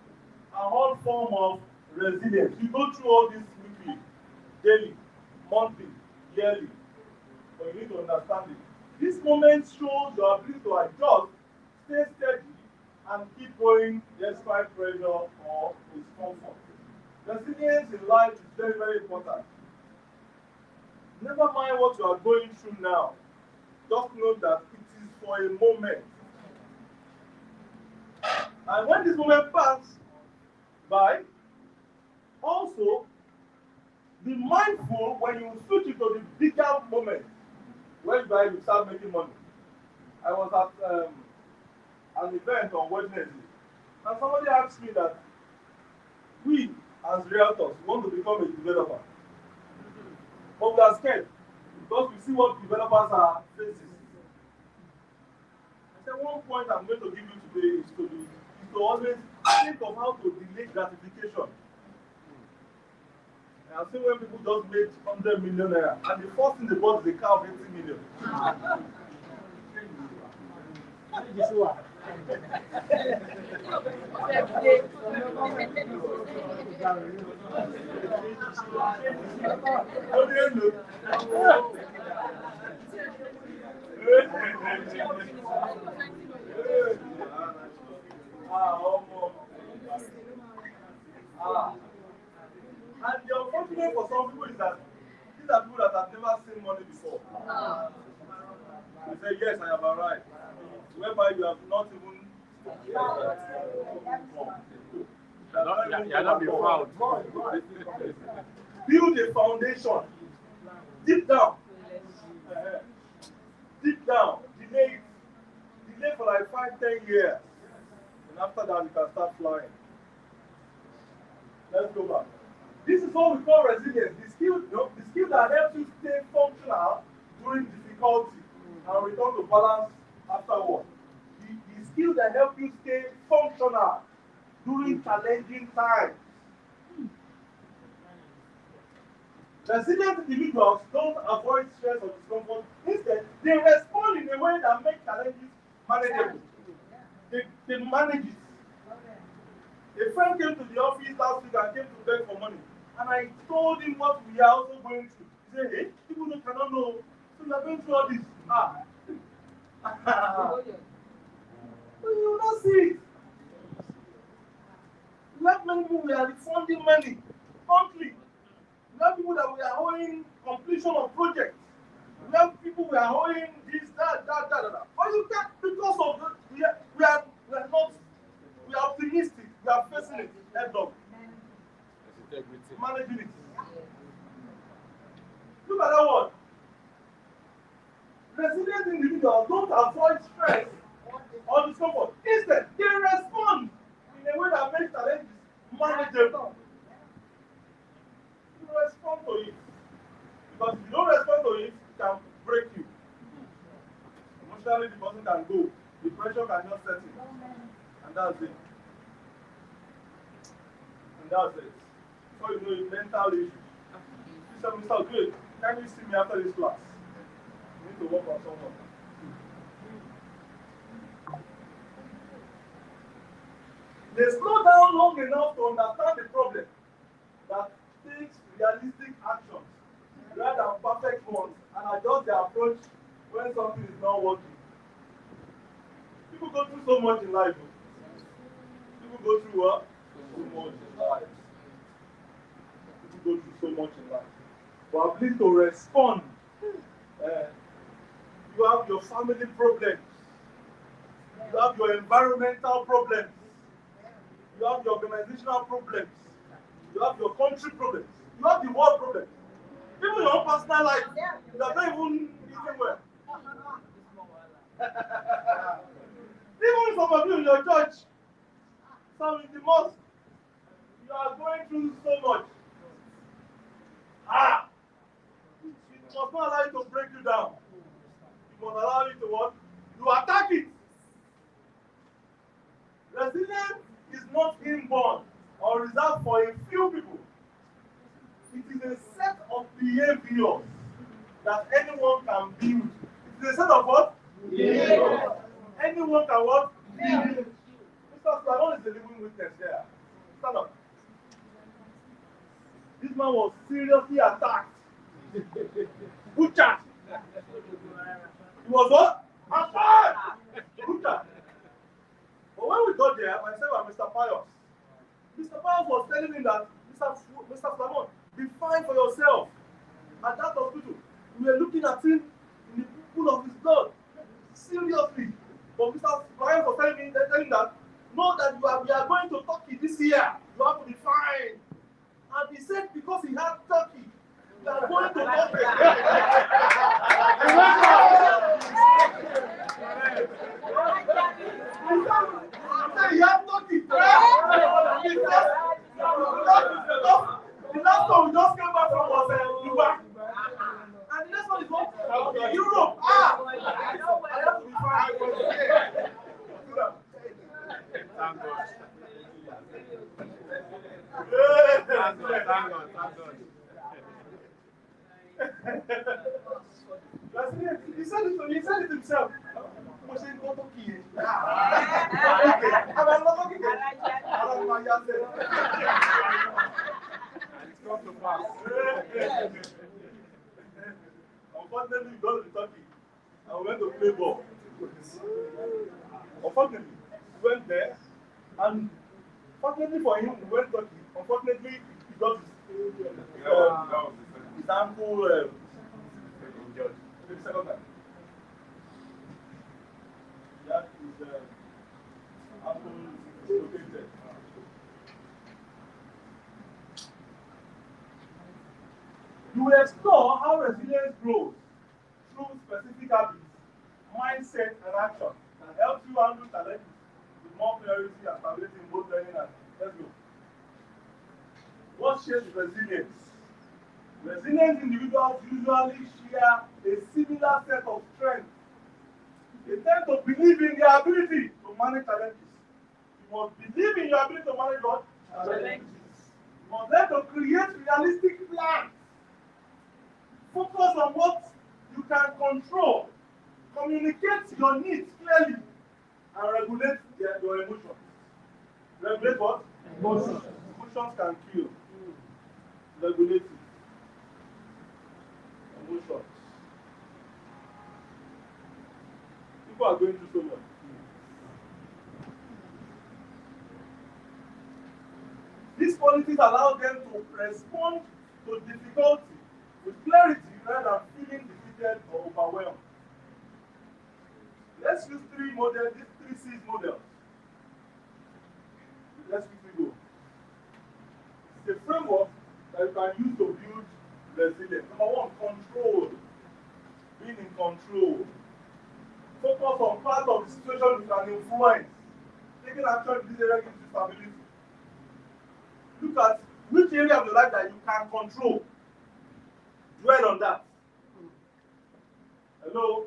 are all forms of resilience. You go through all this weekly, daily, monthly, yearly, but you need to understand it. This moment shows your ability to adjust, stay steady, and keep going despite pressure or discomfort. Resilience in life is very, very important. Never mind what you are going through now. Just know that it is for a moment. And when this moment passes by, also be mindful when you switch it to the bigger moment, whereby you start making money. I was at an event on Wednesday, and somebody asked me that we, as realtors, want to become a developer, but we are scared because we see what developers are facing. I said, one point I'm going to give you today is to always think of how to delay gratification. And I've seen when people just make 100 million naira, and the first thing they bought is a car of 80 million. And the unfortunate for some people is that these are people that have never seen money before. They say, yes, I have arrived. Whereby you have not even. You're not be proud. Build a foundation. Deep down. Deep down. Delay it. Delay for like 5-10 years. And after that, you can start flying. Let's go back. This is what we call resilience. The skill that helps you stay functional during difficulty and return to balance afterward. The skill that helps you stay functional during challenging times. Resilient individuals don't avoid stress or discomfort. Instead, they respond in a way that makes challenges manageable. They manage it. A friend came to the office last week and came to beg for money. And I told him what we are also going through. He said, hey, people that cannot know. So you are going through all this. But you will not see it. We have many people we are refunding money monthly. We have people that we are owing completion of projects. We have people we are owing this, that. But you can't, because of the, we are optimistic. We are facing it head on. Managing it. Look at that one. Resilient individuals don't avoid stress or discomfort. Instead, they respond in a way that makes challenges manageable. You respond to it. Because if you don't respond to it, it can break you. Emotionally, the person can go. Depression can just set in. And that's it. And that's it. So you know, mental issues. This semester, good. Can you see me after this class? You need to work on someone. They slow down long enough to understand the problem that takes realistic actions rather than perfect ones and adjust their approach when something is not working. People go through so much in life. People go through what? So much in life. Go through so much in life. But at least to respond. You have your family problems. You have your environmental problems. You have your organizational problems. You have your country problems. You have the world problems. Even your own personal life, you are not even eating well. Even some of you in your church, some in the mosque, you are going through so much. It must not allow you to break you down. It must allow you to what? To attack it. Resilience is not inborn or reserved for a few people. It is a set of behaviors that anyone can build. It is a set of what? Behaviors. Anyone can what? Build. Mr. Flavon is a living witness there. Stand up. This man was seriously attacked. Butchered. He was what? Attacked! Butchered. But when we got there, myself and Mr. Pius, Mr. Pius was telling him that, Mr. Flamon, be fine for yourself. At that hospital, we were looking at him in the pool of his blood. Seriously. But Mr. Pius was telling him that, know that we are going to Turkey this year. You have to be fine. And he said because he had Turkey, we are going to Turkey. He had Turkey. The last one we just came back from was Dubai. And the next one is what? Europe. I have to be fine. Thank God. He said it himself. I'm not talking. Come to pass. Unfortunately, we got to Turkey and we went to play ball. Unfortunately, we went there and fortunately for him, we went to Turkey. Unfortunately, he got his ankle injured. The second time. That is ankle dislocated. You will explore how resilience grows through specific habits, mindset, and action that helps you handle challenges with more clarity and stability in both learning and let's go. What shapes resilience? Resilient individuals usually share a similar set of strengths. They tend to believe in their ability to manage challenges. You must believe in your ability to manage what? Challenges. You must learn to create realistic plans. Focus on what you can control. Communicate your needs clearly and regulate your emotions. Regulate what? Emotions. Emotions can kill. Regulate it. Emotions. People are going through so much. These qualities allow them to respond to difficulty with clarity rather than feeling defeated or overwhelmed. Let's use these 3 C's models. Let's quickly go. It's a framework that you can use to build resilience. Number 1, control. Being in control. Focus on part of the situation you can influence. Taking action in this area gives you stability. Look at which area of your life that you can control. Dwell on that. Hello?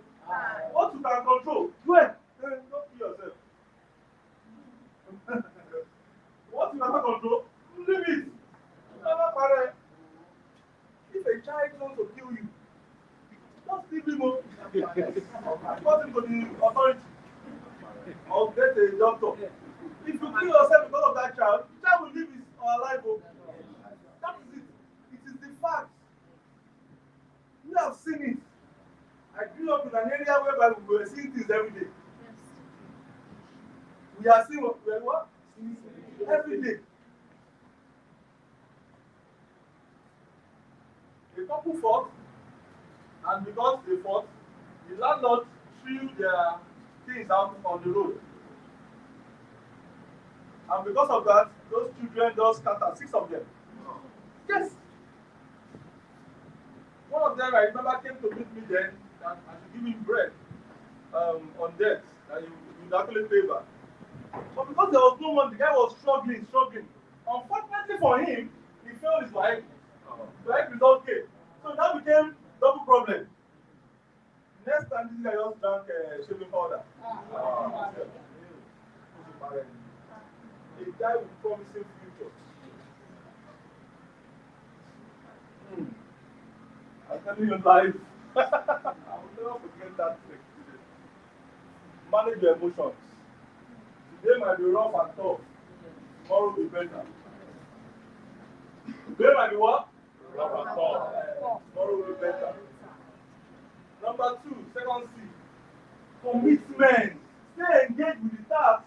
What you can control, dwell. Don't kill yourself. What you cannot control, leave it. If a child wants to kill you, just leave him alone. Report him to the authority or get a doctor. If you kill yourself because of that child, the child will live his alive. That is it. It is the fact. We have seen it. I grew up in an area where we were seeing things every day. We are seeing what? Every day. A couple fought, and because they fought, the landlord threw their things out on the road. And because of that, those children just scatter, 6 of them. Yes. One of them, I remember, came to meet me then that I should give him bread on debt that you would actually pay back. But because there was no money, the guy was struggling. Unfortunately for him, he failed his life. Like result came. So that became double problem. Next time this guy just drank shaving powder. A guy with promising future. I'm telling you life. I will never forget that trick. Manage your emotions. Today might be rough and tough. Tomorrow will be better. Today might be what? Rough and tough. Tomorrow will be better. Number 2, second C. Commitment. Stay engaged with the task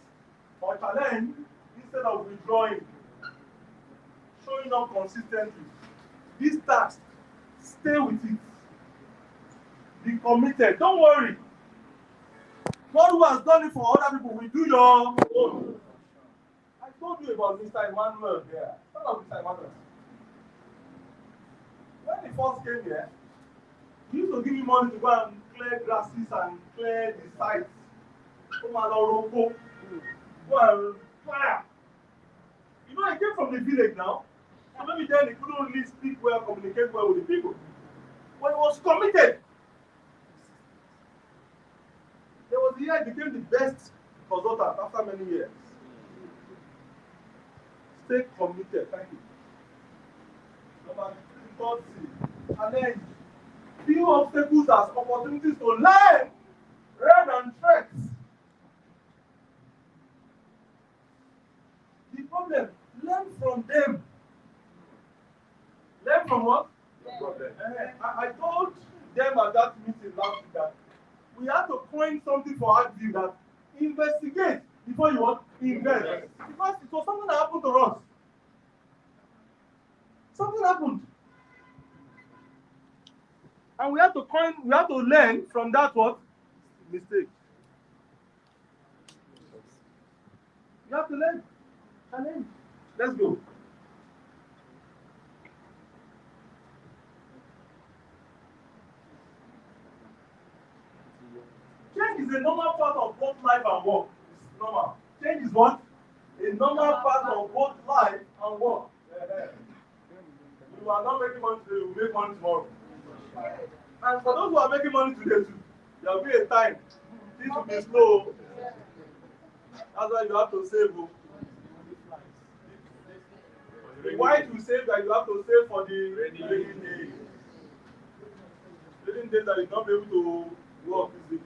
or challenge instead of withdrawing. Showing up consistently. This task, stay with it. Be committed. Don't worry. God who has done it for other people will do your own. I told you about Mr. Emmanuel here. What about Mr. Emmanuel? When he first came here, he used to give me money to go and clear grasses and clear the sites. Come on, go and fire. You know, he came from the village now. So maybe then he couldn't really speak well, communicate well with the people. But he was committed. There was a year he became the best consultant after many years. Stay committed. Thank you. Number 3, challenge. View obstacles as opportunities to learn rather than threats. The problem, learn from them. Learn from what? I told them at that meeting last week that we have to coin something for our view that investigate before you want invest. Because it was something that happened to us. Something happened. And we have to learn from that what? Mistake. You have to learn. Challenge. Let's go. Change is a normal part of both life and work. It's normal. Change is what? A normal part of both life and work. You are not making money today, you will make money tomorrow. And for those who are making money today too, there will be a time. Things will be slow. That's why you have to save. Why do you say that you have to save for the rainy days? Rainy days that you will not be able to work easily.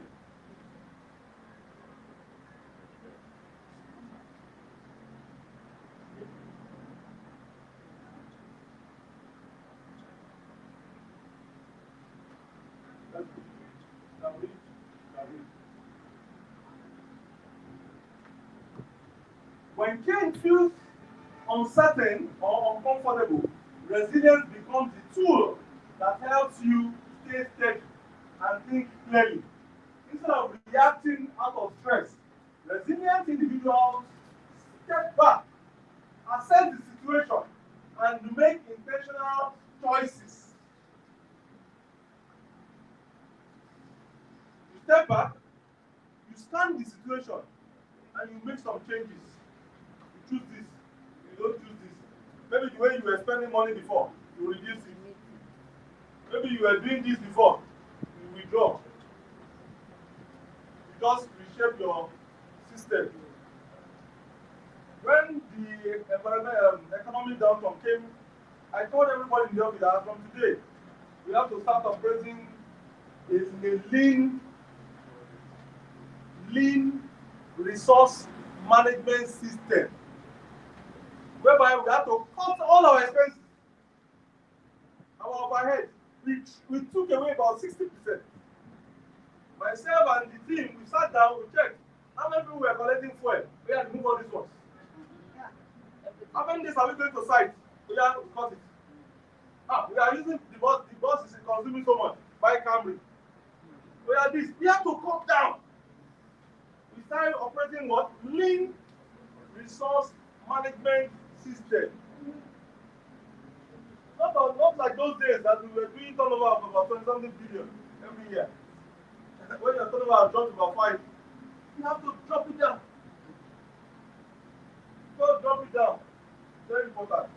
When change feels uncertain or uncomfortable, resilience becomes the tool that helps you stay steady and think clearly. Instead of reacting out of stress, resilient individuals step back, assess the situation, and make intentional choices. You step back, you scan the situation, and you make some changes. You choose this, you don't choose this. Maybe the way you were spending money before, you reduce it. Maybe you were doing this before, you withdraw. You just reshape your system. When the economic downturn came, I told everybody in the office that from today, we have to start operating in a lean resource management system, whereby we have to cut all our expenses, our overhead. We took away about 60%. Myself and the team, we sat down, we checked how many people were collecting fuel. We had to move all these ones. How many days are we going to site? We have to cut it. We are using the bus is consuming so much. Buy Camry. We have to cut down. We started operating what? Lean resource management system. Not like those days that we were doing turnover of about 20 something billion every year. When your turnover has dropped to about 5, you have to drop it down. Just drop it down. Very important.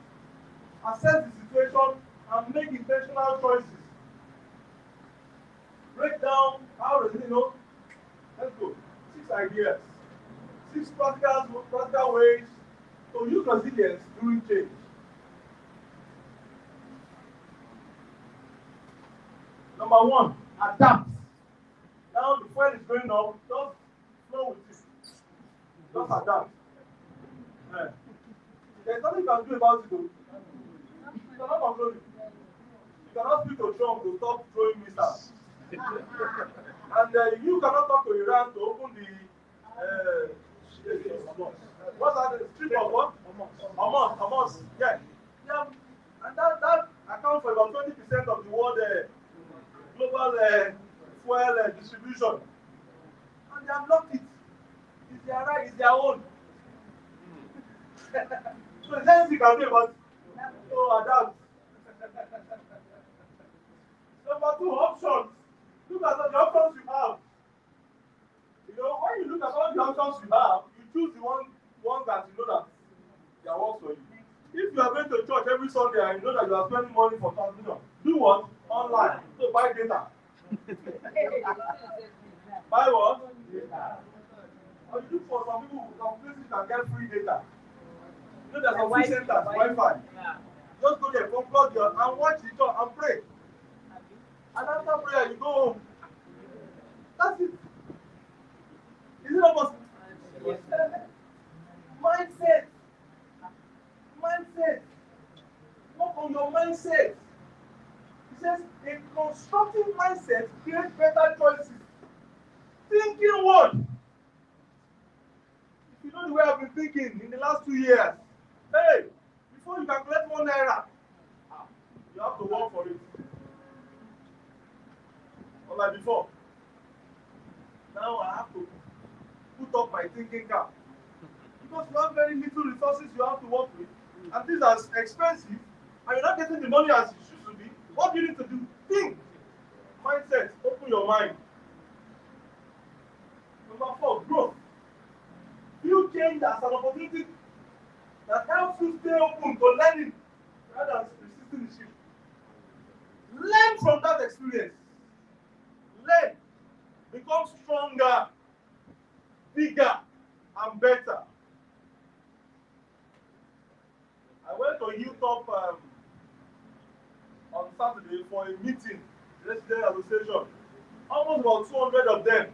Assess the situation and make intentional choices. Break down how let's go. 6 ideas. 6 practical ways to use resilience during change. Number 1, adapt. Now the fuel is going up, just flow with it. Just adapt. Yeah. There's nothing you can do about it though. You cannot control it. You cannot speak to Trump to stop throwing missiles. And you cannot talk to Iran to open the what's that? Strip of what? Hamas. Yeah. And that accounts for about 20% of the world global fuel distribution. And they have blocked it. It's their right, it's their own. So there's anything you can do about it. So adapt. Number 2, options. Look at the options you have. When you look at all the options you have, you choose the one that you know that that works for you. If you are going to church every Sunday and you know that you are spending money for transmission, do what? Online. So buy data. Buy what? Data. Or you look for some people some places you can get free data. You know there's some free centers, Wi-Fi. Just go there, plug your and watch the church and pray. And after prayer, you go home. That's it. Is it almost? Yes. Mindset. Work on your mindset. He says a constructive mindset creates better choices. Thinking what? If you know the way I've been thinking in the last 2 years, hey, before you can collect 1 naira, you have to work for it. Like before. Now I have to put up my thinking cap. Because you have very little resources you have to work with, and these are expensive, and you're not getting the money as you should be. What do you need to do? Think. Mindset. Open your mind. Number 4, growth. View change as an opportunity that helps you stay open to learning rather than resisting the shift. Learn from that experience. Learn, become stronger, bigger, and better. I went to UTOP on Saturday for a meeting, resident association. Almost about 200 of them.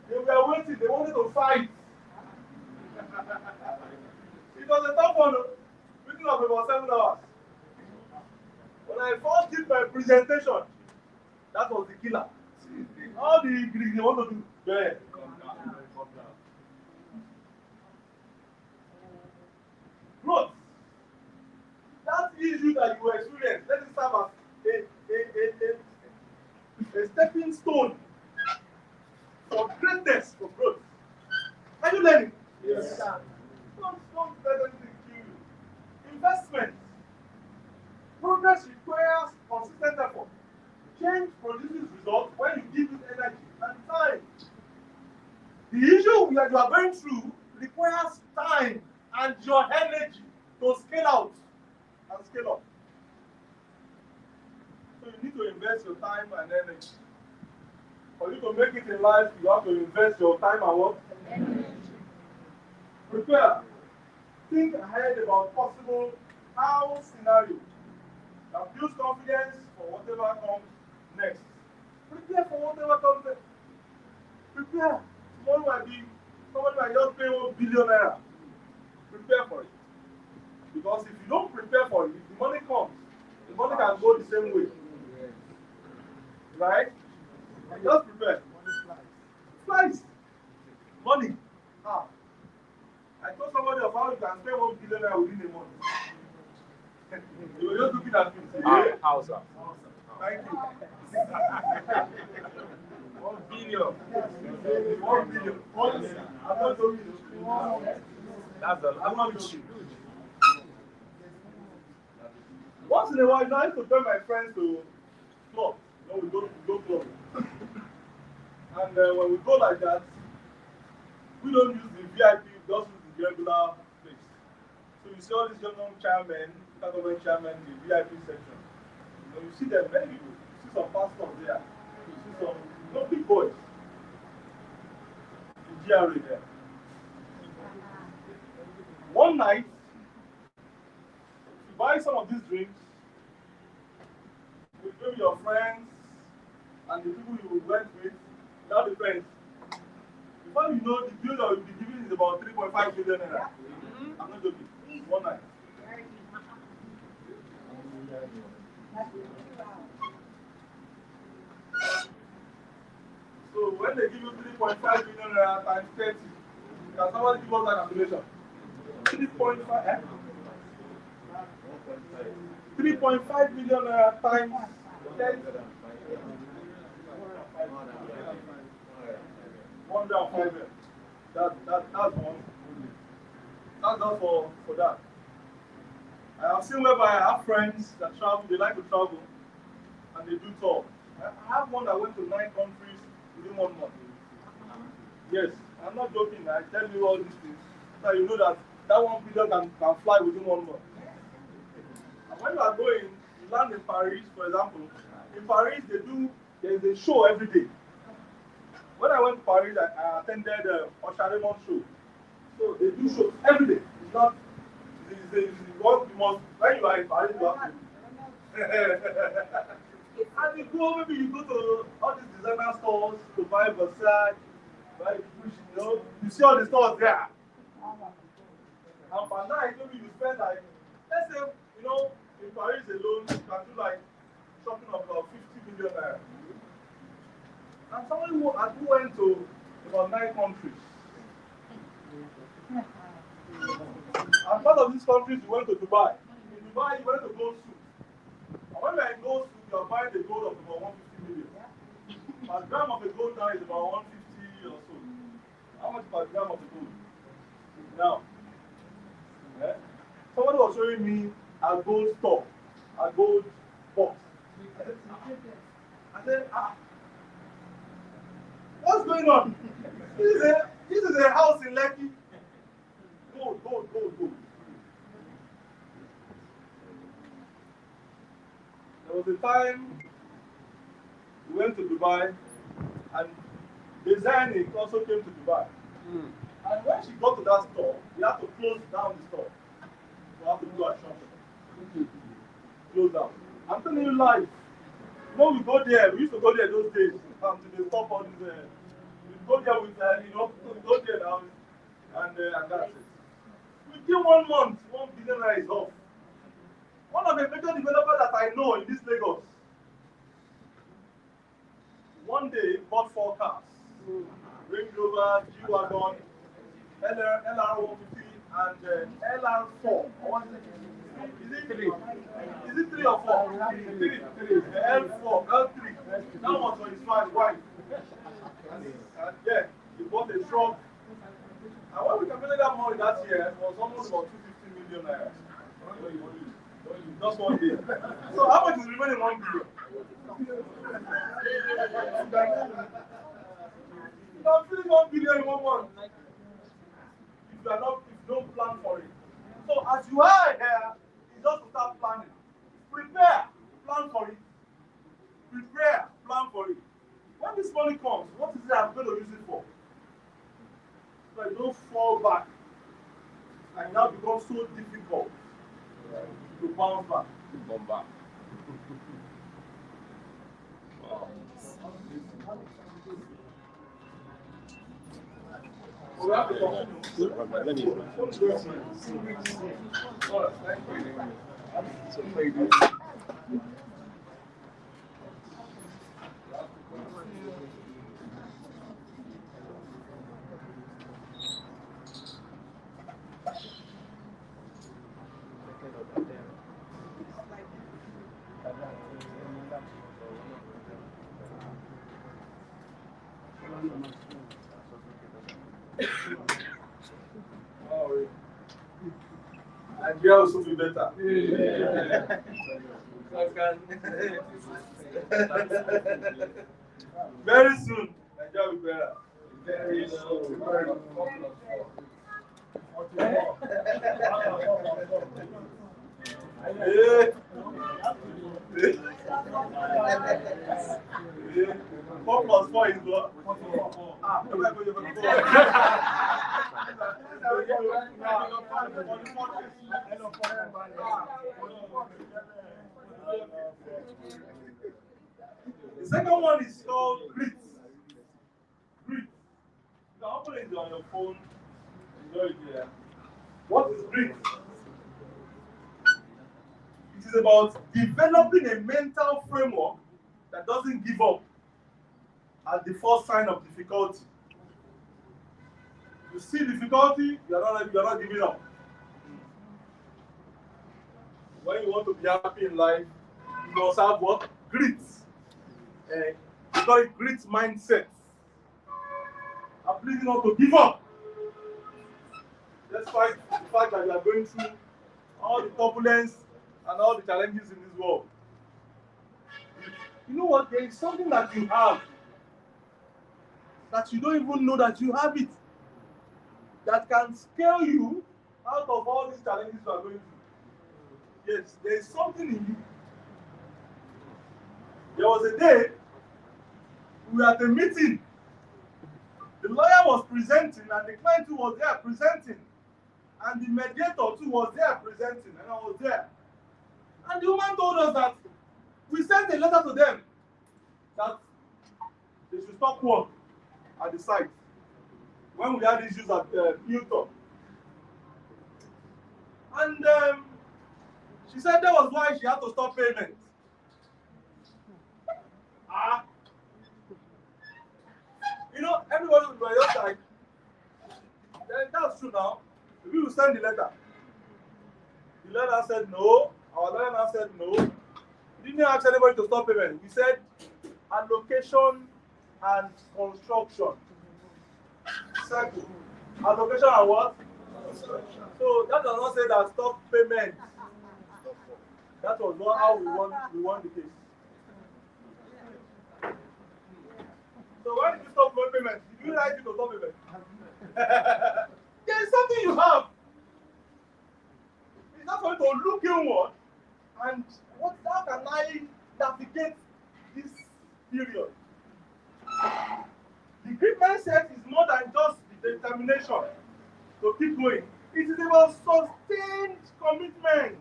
They were waiting, they wanted to fight. It was a tough one, meeting of about 7 hours. When I first did my presentation, that was the killer. All the Greeks they want to do, there. Growth. That issue that you experience, let it serve as a stepping stone for greatness, for growth. Are you learning? Yes. Don't let anything kill you. Investment. Progress requires consistent effort. Change produces results when you give it energy and time. The issue that you are going through requires time and your energy to scale out and scale up. So you need to invest your time and energy. For you to make it in life, you have to invest your time and what? Energy. Prepare. Think ahead about possible how scenario that builds confidence for whatever comes next. Prepare for whatever comes next. Prepare. Somebody might just pay 1 billion naira. Prepare for it. Because if you don't prepare for it, if the money comes, the money can go the same way. Right? Just prepare. Flies. Money. Ah. I told somebody of how you can spend 1 billion naira within a month. You were just looking at me. How, sir? Thank you. 1 billion. 1 billion. I'm not joking. That's the I'm not joking. Once in a while, I used to tell my friends to club. You know, we go club. And when we go like that, we don't use the VIP, we just use the regular place. So you see all these young chairmen, government chairmen, the VIP section. You know, you see them, many people. You see some pastors there. You see some, big boys. The GRA there. One night, you buy some of these drinks with maybe your friends and the people you went with, that depends. Before you know, the bill that will be given is about 3.5 million naira. I'm not joking. One night. So when they give you 3.5 million naira times 30, can somebody give us that calculation? 3.5, 3.5 million naira times 30. 105. That's one. That's not for that. I have seen whereby I have friends that travel, they like to travel, and they do tour. I have one that went to 9 countries within 1 month. Yes, I'm not joking. I tell you all these things, so you know that 1 billion can fly within 1 month. And when you are going, you land in Paris, for example. In Paris, there's a show every day. When I went to Paris, I attended Usher Raymond show. So they do shows every day. It's not, it's what you must, when you are in Paris, you have to. And you go, maybe you go to all these designer stores to buy Versace, buy Gucci, you see all the stores there. And per night, maybe you spend like, let's say, in Paris alone, you can do like shopping of about 50 million naira. And someone who went to about 9 countries. And part of these countries, you went to Dubai. In Dubai, you went to gold suit. And when you are in gold suit, you are buying the gold of about 150 million. Per gram of the gold now is about 150 or so. How much per gram of the gold? Now, somebody was showing me a gold store, a gold box. I said, what's going on? This is a house in Lekki. Gold. There was a time we went to Dubai and Designing also came to Dubai. And when she got to that store, we had to close down the store. We have to do a shop. Close down. I'm telling you live. When we go there, we used to go there those days. To the stop on the. We go there with, we go there now, and that's it. Within 1 month, 1 billion naira is off. One of the major developers that I know in this Lagos, one day bought 4 cars. Range Rover, G-Wagon, LR150, and LR4. Is it 3? Is it 3 or 4? 3. L4, L3. That was for his wife. And yeah, he bought a truck. And when we calculated that money that year, it was almost about 250 million naira. Just 1 day. So how much is remaining 1 billion? You can finish 1 billion in 1 month. If you don't plan for it. So as you are here, it's just to start planning. Prepare, plan for it. Prepare, plan for it. When this money comes, what is it I'm going to use it for? So you don't fall back. And now becomes so difficult to bounce back. We have to continue. Thank you. Nigeria will soon be better. Very soon, Nigeria will be better. Very soon. Yeah. 4 plus 4 is what? Ah, the second one is called grit. Grit. You can open it on your phone. Enjoy it there. What is grit? It is about developing a mental framework that doesn't give up at the first sign of difficulty. You see difficulty, you are not giving up. When you want to be happy in life, you must have what? Grit. We call it grit mindset. I'm pleading not to give up. Despite the fact that you are going through all the turbulence and all the challenges in this world. You know what? There is something that you have that you don't even know that you have it, that can scale you out of all these challenges you are going through. Yes, there is something in you. There was a day we were at a meeting. The lawyer was presenting and the client too was there presenting. And the mediator too was there presenting and I was there. And the woman told us that we sent a letter to them that they should stop work at the site when we had issues at Newton. And she said that was why she had to stop payment. You know, everybody was just like, that's true now. We will send the letter. The lawyer said no. Our lawyer now said no. We didn't ask anybody to stop payment. We said allocation and construction. Circle. Allocation and what? So that does not say that stop payment. That was not how we won the case. So why did you stop payment? Did you like it to stop payment? There is something you have. It's not going to look inward and how can I navigate this period? The great mindset is more than just the determination to keep going. It is about sustained commitment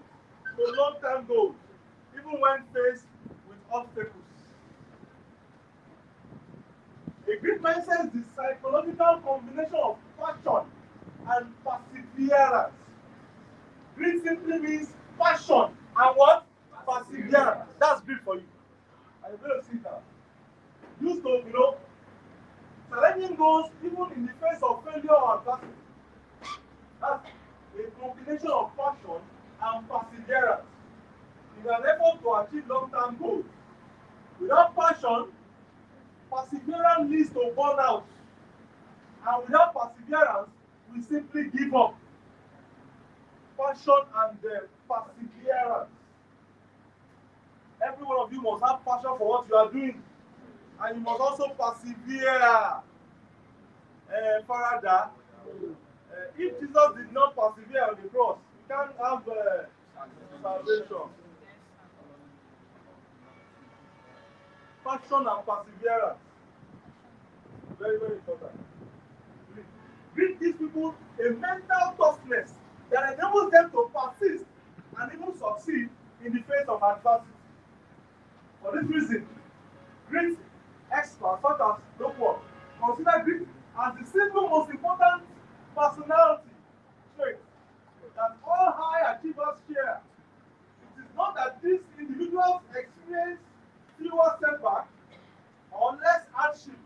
to long-term goals, even when faced with obstacles. A great mindset is the psychological combination of passion and perseverance. Grit simply means passion and what? Perseverance. That's grit for you. And you're going to see that. Used to, challenging goals even in the face of failure or adversity. That's a combination of passion and perseverance in an effort to achieve long-term goals. Without passion, perseverance leads to burnout. And without perseverance, we simply give up. Passion and perseverance. Every one of you must have passion for what you are doing. And you must also persevere. Farada, if Jesus did not persevere on the cross, we can't have salvation. Passion and perseverance. Very, very important. Give these people a mental toughness that enables them to persist and even succeed in the face of adversity. For this reason, great experts such as Rockwell consider grit as the single most important personality trait that all high achievers share. It is not that these individuals experience fewer setbacks or less hardship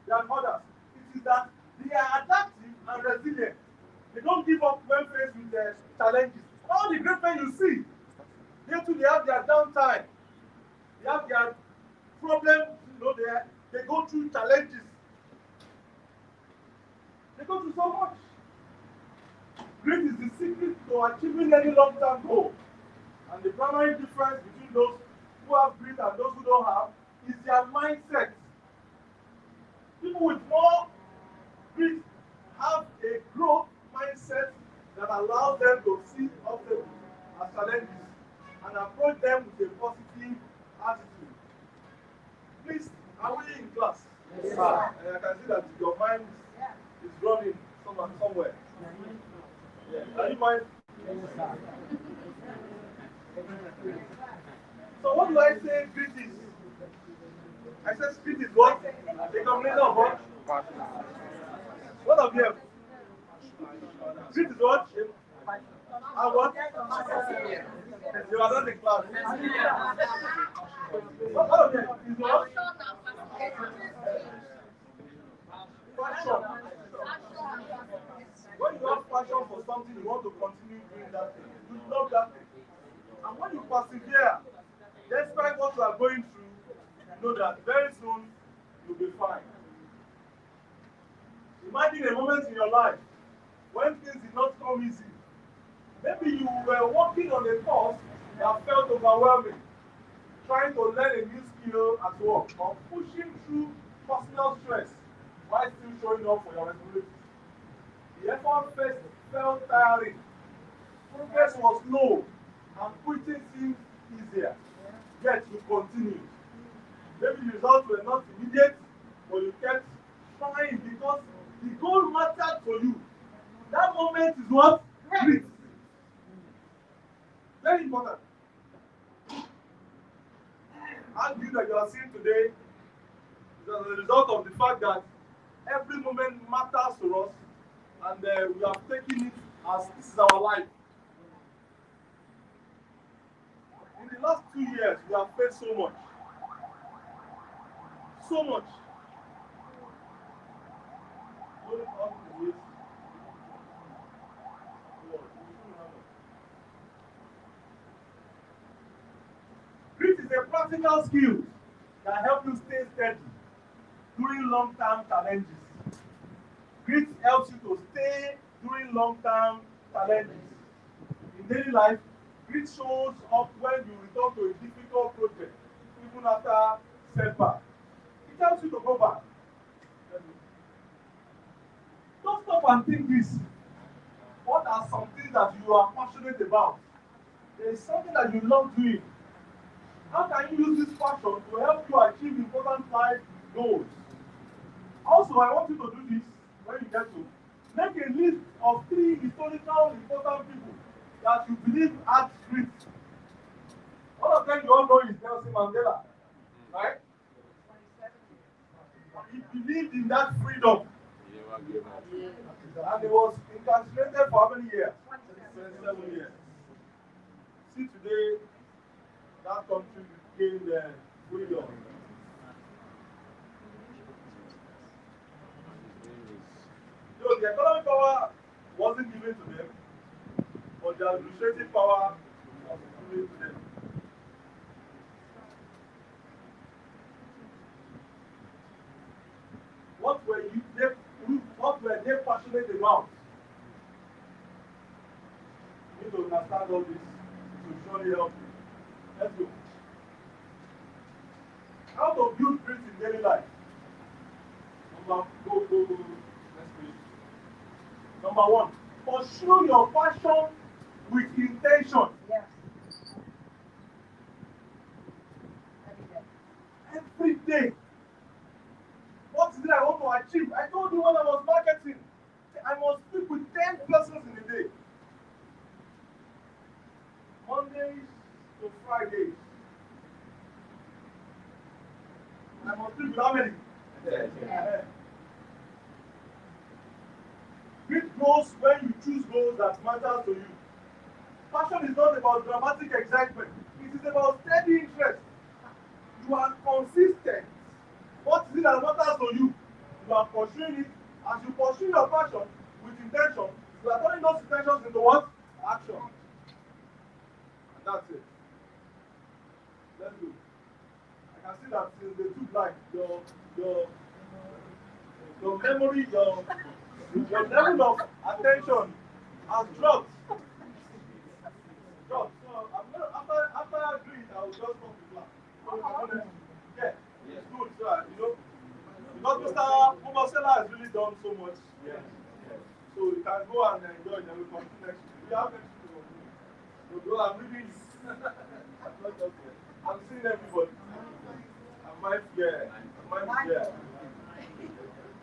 than others. It is that they are adaptive and resilient. They don't give up when faced with their challenges. All the great men you see, they have their downtime. They have their problems, they go through challenges. They go through so much. Grit is the secret to achieving any long-term goal. And the primary difference between those who have grit and those who don't have is their mindset. People with more grit have a growth mindset that allows them to see obstacles as challenges and approach them with a positive attitude. Please, are we in class? Yes, sir. And I can see that your mind is running somewhere. Yeah. Are you mind? Yes, sir. So what do I say grit is? I said grit is what? A combination of what? What of you? Grit is what? And what? You are not in class. What of you? Is what? Passion. When you have passion for something, you want to continue doing that thing. You love that thing. And when you persevere, despite what you are going through, you know that very soon you'll be fine. Imagine a moment in your life when things did not come easy. Maybe you were working on a course that felt overwhelming, trying to learn a new skill at work, or pushing through personal stress while still showing up for your responsibilities. The effort first felt tiring. Progress was slow, and quitting seemed easier. Yet you continued. Maybe the results were not immediate, but you kept trying because the goal mattered to you. That moment is what? Grit. Very important. And you that you are seeing today is as a result of the fact that every moment matters to us, and we have taken it as this is our life. In the last 2 years, we have faced so much. So much. Going on to this. Grit is a practical skill that helps you stay steady during long-term challenges. Grit helps you to stay during long-term challenges. In daily life, grit shows up when you return to a difficult project, even after setback. It helps you to go back. Don't stop and think this. What are some things that you are passionate about? There is something that you love doing. How can you use this passion to help you achieve important life goals? Also, I want you to do this when you get to. Make a list of 3 historical important people that you believe had grit. One of them you all know is Nelson Mandela, right? He believed in that freedom. And he was incarcerated for how many years? 27 years. See, today, that country gained freedom. So the economic power wasn't given to them, but the administrative power was given to them. What were they passionate about? You need to understand all this to surely help you. Let's go. How to build grit in daily life? Go. Let's go. Number 1, pursue your passion with intention. Yes. Every day. What is it I want to achieve? I told you when I was marketing, I must speak with 10 persons in a day. Mondays to Fridays. I must speak with how many? 10. Grit grows when you choose goals that matter to you. Passion is not about dramatic excitement. It is about steady interest. You are consistent. What is it that matters to you? You are pursuing it. As you pursue your passion with intention, you are turning those intentions into what? Action. And that's it. Let's go. I can see that since they took like your memory, your level of attention has dropped. Dropped. So I'm gonna after I do it, I will just come to class. So yeah, it's good. So because Mr. Obasela has really done so much. Yeah. So you can go and enjoy it and we continue next week. We have next week. So go, I'm reading it. I'm not just here. I'm seeing everybody. I'm yeah.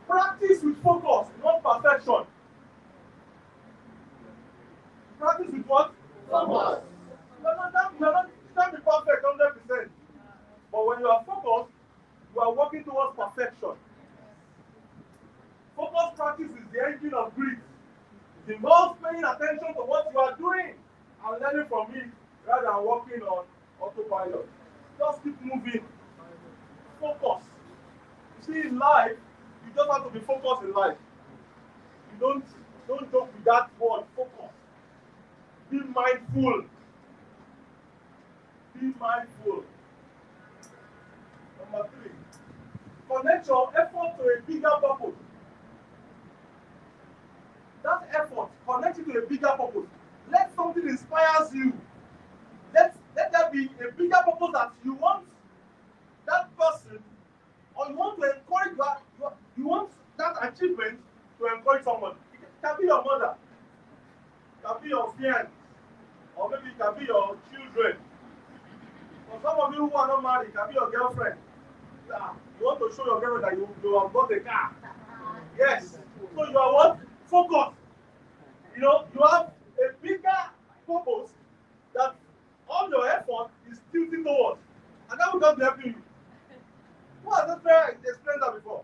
Practice with focus, not perfection. Practice with what? Focus. You can't be perfect 100%. But when you are focused, you are working towards perfection. Focus practice is the engine of grit. It involves paying attention to what you are doing and learning from it rather than working on autopilot. Just keep moving. Focus. You see, in life, you just have to be focused in life. You don't joke with that word, focus. Be mindful. Be mindful. Number 3. Connect your effort to a bigger purpose. That effort, connect it to a bigger purpose. Let something inspires you. Let there be a bigger purpose that you want that person, or you want to encourage you want that achievement to encourage someone. It can be your mother, it can be your friends, or maybe it can be your children. For some of you who are not married, it can be your girlfriend. You want to show your girlfriend that you have got a car. Yes. So you are what? Focus. You have a bigger purpose that all your effort is tilting towards. And that will just be helping you. Who has explained that before?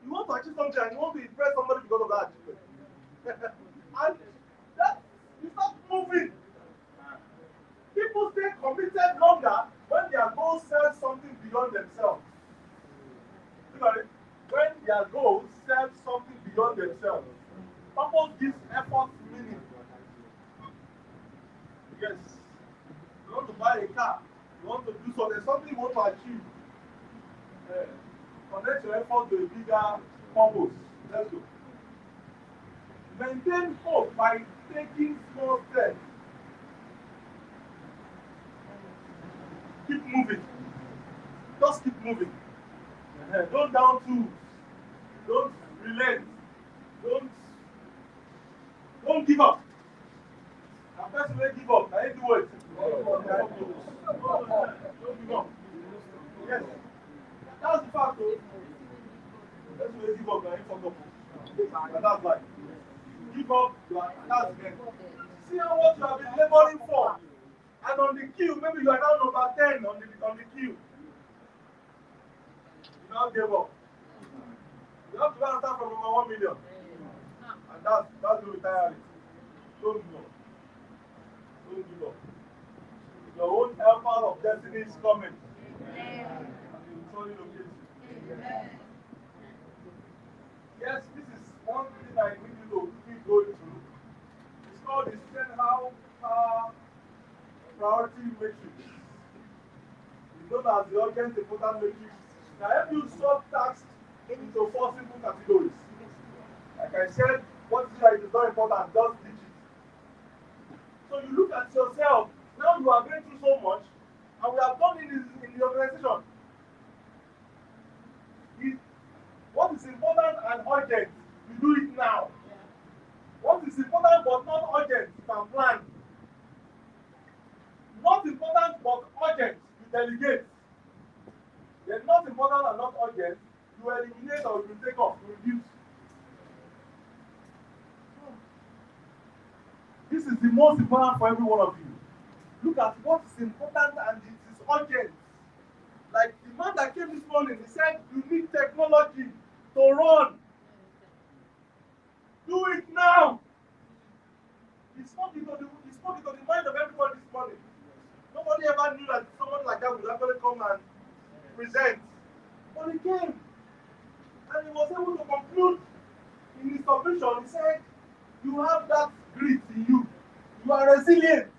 You want to achieve something and you want to impress somebody because of that achievement. And that you start moving. People stay committed longer when their goals serve something beyond themselves. Look at it. When their goals serve something beyond themselves. Purpose gives effort meaning. Yes. You want to buy a car. You want to do something you want to achieve. Connect your effort to a bigger purpose. Let's go. Maintain hope by taking small steps. Keep moving. Just keep moving. Don't down tools. Don't relent. Don't give up. A person may give up. I ain't do it. Don't give up. Yes. That's the fact though. That's why you give up, you ain't fucked up. But that's life. Give up, that's the end. See how what you have been laboring for. And on the queue, maybe you are now number 10 on the queue. You now give up. You have to go and start from number 1 million. And that's the retirement. Don't give up. Don't give up. Your own helper of destiny is coming. And he will surely locate you. Yes, this is one thing I need you to keep going through. It's called the Stenhouse Priority Matrix. It's known as the urgent important matrix. Now help you sort tasks into 4 simple categories. Like I said, what is not important, just ditch it. So you look at yourself, now you are going through so much, and we have done in the organization. What is important and urgent, you do it now. What is important but not urgent, you can plan. Not important but urgent, you delegate. Then not important and not urgent, you eliminate or you take off, you reduce. This is the most important for every one of you. Look at what is important and it is urgent. Like the man that came this morning, he said, you need technology to run. Do it now. He spoke into the mind of everybody this morning. Nobody ever knew that someone like that would actually come and present. But he came. And he was able to conclude in his submission. He said, you have that grit in you. You are resilient.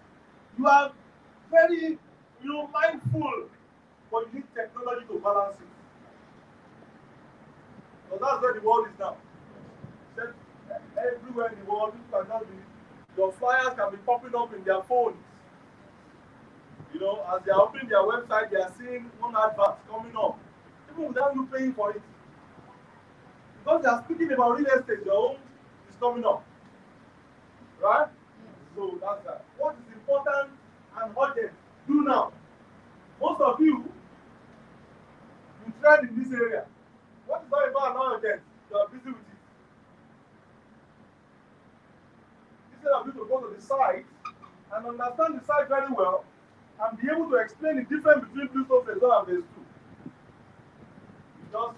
You are very mindful. But you need technology to balance it. So that's where the world is now. He said, everywhere in the world. People can just be, your flyers can be popping up in their phones. You know, as they are opening their website, they are seeing one advert coming up, even without you paying for it. Because they are speaking about real estate, your own is coming up. Right? So that's that. What is important and urgent? Do now. Most of you trend in this area. What is not important and urgent? You are busy with it. Instead of you to go to the site and understand the site very well and be able to explain the difference between Bluestone phase 1 and phase 2. Because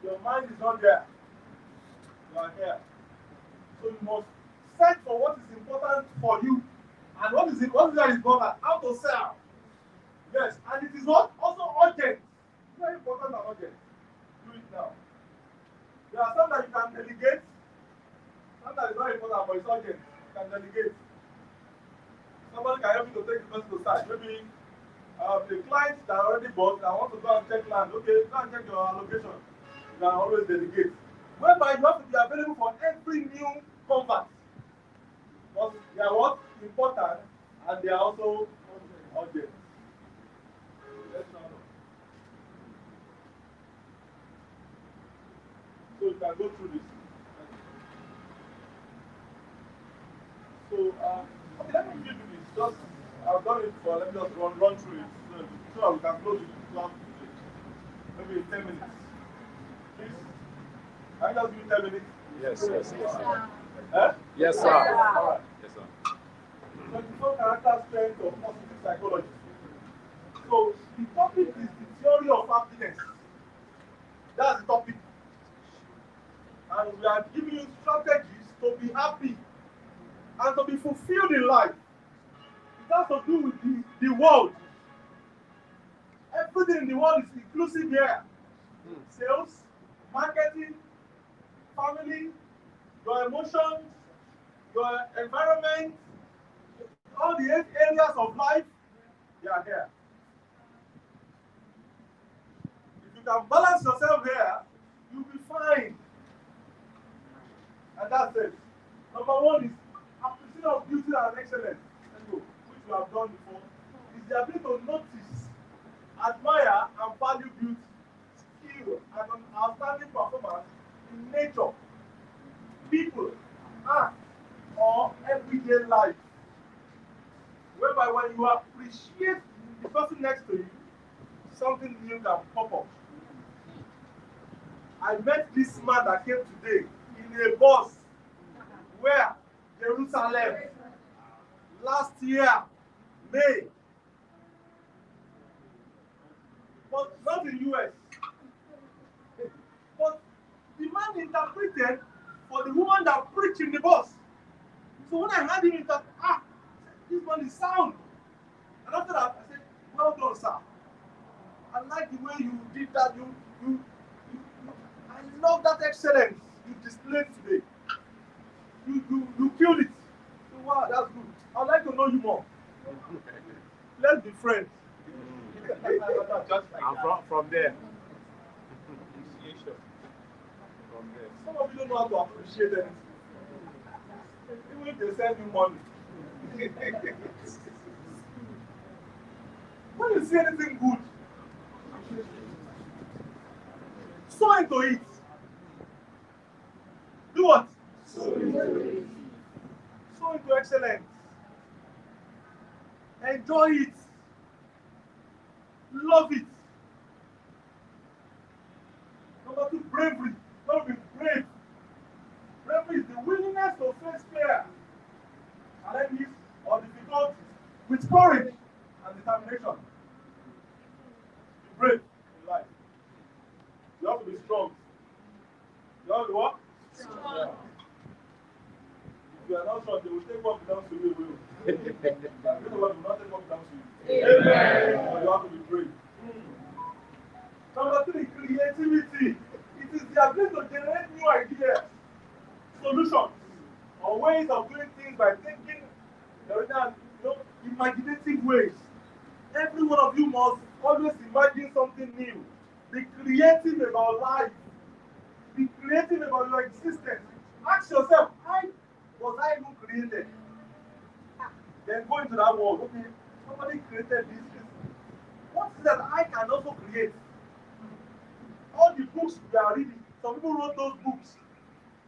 your mind is not there. You are here. So you must search for what is important for you and what is that is important, how to sell. Yes, and it is not also urgent. It's very important and urgent. Do it now. There are some that you can delegate, some that is not important but it's urgent. You can delegate. Somebody can help you to take the person to site. Maybe the clients that already bought that want to go and check land. Okay, go and check your allocation. You can always delegate. Whereby you have to be available for every new convert. Because they are what? Important and they are also urgent. Let's now know. So you can go through this. So okay, let me give you this. Just I've done it for. Let me just run through it so we can close it down today. Maybe 10 minutes. Please. Can you just give me 10 minutes? Yes. Huh? Yes, sir. All right. Yes, sir. 24 character strength of positive psychology. So the topic is the theory of happiness. That's the topic. And we are giving you strategies to be happy and to be fulfilled in life. It has to do with the world. Everything in the world is inclusive here. Sales, marketing, family, your emotions, your environment, all the 8 areas of life, they are here. If you can balance yourself here, you'll be fine. And that's it. Number 1 is appreciation of beauty and excellence, which we have done before. Is the ability to notice, admire, and value beauty, skill, and an outstanding performance in nature, people, art, or everyday life. Whereby when you appreciate the person next to you, something new can pop up. I met this man that came today in a bus. Where? Jerusalem. Last year, May. But not in US. But the man interpreted for the woman that preached in the bus. So when I heard him interpret, this man is sound. And after that, I said, well done, sir. I like the way you did that. I love that excellence you displayed today. You killed it. So, wow, that's good. I'd like to know you more. Let's be friends. Just like from there. From there. Some of you don't know how to appreciate anything. Even if they send you money. When you see anything good, sow into it. Do what? Sow into excellence. Enjoy it. Love it. Number 2, bravery. Don't be brave. Bravery is the willingness to face fear, challenges, or difficulties with courage and determination. Be brave in life. You have to be strong. You have to what? Strong. If you are not strong, they will take what belongs to you. You know what will not take what belongs to you. Amen. So you have to be brave. Number 3, creativity. It is the ability to generate new ideas, solutions, or ways of doing things by thinking the original, imaginative ways. Every one of you must always imagine something new. Be creative about life. Be creative about your existence. Ask yourself, how was I even created? Then go into that world. Okay, somebody created this. What is that I can also create? All the books we are reading, some people wrote those books.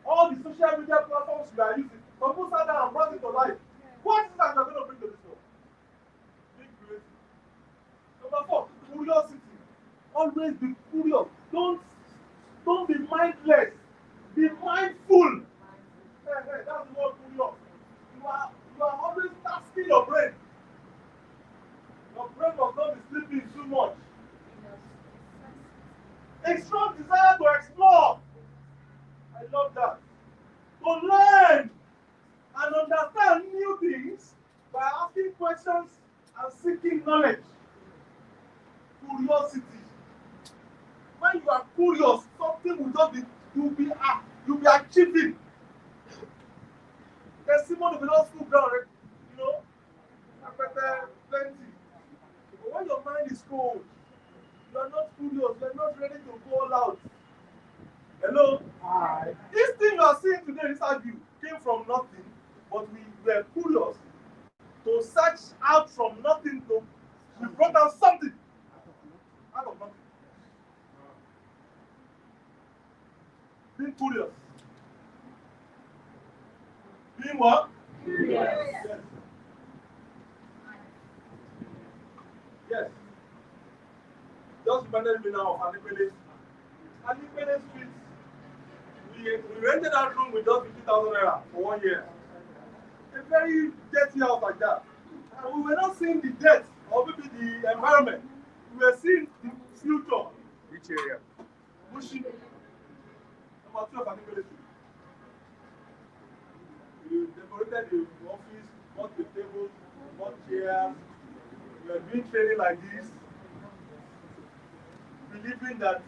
All the social media platforms we are using, some people sat down and brought it to life. What is that you are going to bring to this world? Be creative. Number 4, curiosity. Always be curious. Don't be mindless. Be mindful. That's the word curious. You are always tasking your brain. Your brain must not be sleeping too much. A strong desire to explore. I love that. To learn and understand new things by asking questions and seeking knowledge. Curiosity. When you are curious, something will just be you'll be achieving. There's Simon will be not school ground, you know, plenty. But when your mind is cold, you are not curious, you are not ready to go all out. Hello? Hi. This thing you are seeing today, this argue, came from nothing, but we were curious to search out from nothing to we brought out something out of nothing. Being curious. Being what? Curious. Yes. Yes. Just reminded me now of Anipele. Anipele Street. We rented that room with just 50,000 naira for 1 year. A very dirty house like that. And we were not seeing the dirt or maybe the environment. We were seeing the future. Which area? Bushi. Number 2 of Anipele Street. We decorated the office, bought the tables, bought chairs. We were doing training like this, believing that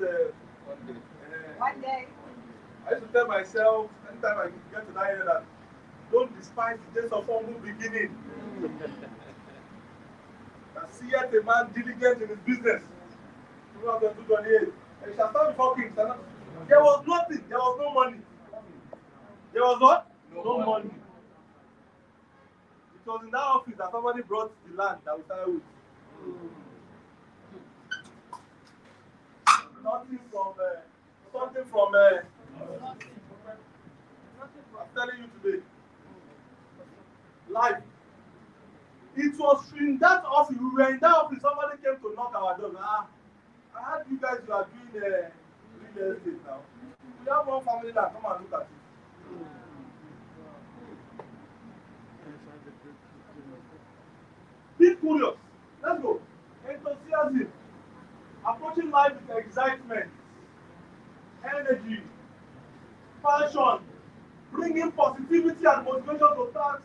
One day. I used to tell myself anytime I get to that area that don't despise the days of humble beginning. That seeth a man diligent in his business. 228. And he shall stand before kings. There was nothing, there was no money. There was what? No money. It was in that office that somebody brought the land that we started with. Nothing from something from I'm telling you today. Life. It was in that office, we were in that office, somebody came to knock our door. I heard you guys you are doing real estate now. We have one family that come and look at it. Be curious. Let's go. Enthusiasm. Approaching life with excitement, energy, passion, bringing positivity and motivation to tasks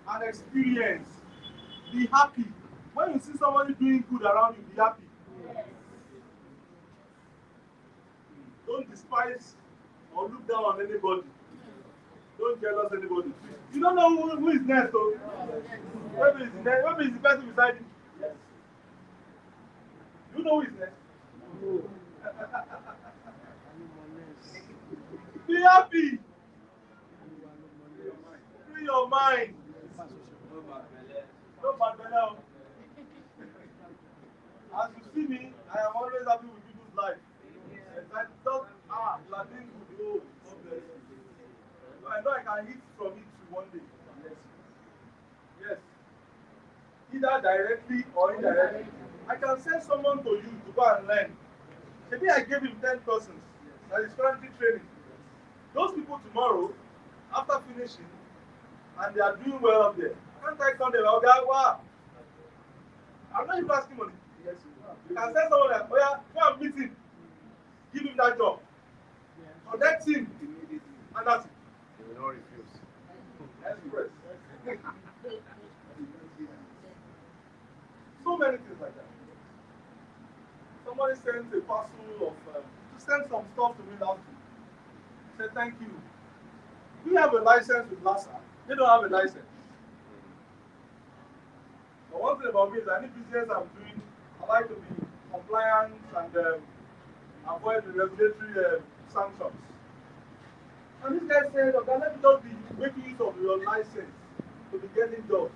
and experience. Be happy. When you see somebody doing good around you, be happy. Don't despise or look down on anybody. Don't jealous anybody. You don't know who is next, though. Maybe it's the person beside you. Yes. You know who is next. Be happy. Free your mind. No bad belly. As you see me, I am always happy with people's life. I just you are doing good. Oh, God bless you. I know I can eat from it one day. Yes. Yes. Either directly or indirectly. I can send someone to you to go and learn. Maybe I gave him 10 persons that is currently training. Those people tomorrow, after finishing, and they are doing well up there, can't I call them? I'll be like, wow. I'm not even asking money. Yes, you can send someone like, oh yeah, go and meet him. Give him that job. Connect him immediately. And that's it. He will not refuse. Express. So many things like that. Somebody sent a parcel of, to send some stuff to me last week. Said, thank you. We have a license with LASA. They don't have a license. But one thing about me is any business I'm doing, I like to be compliant and avoid the regulatory sanctions. And And this guy said, okay, let me just be making use of your license to be getting jobs.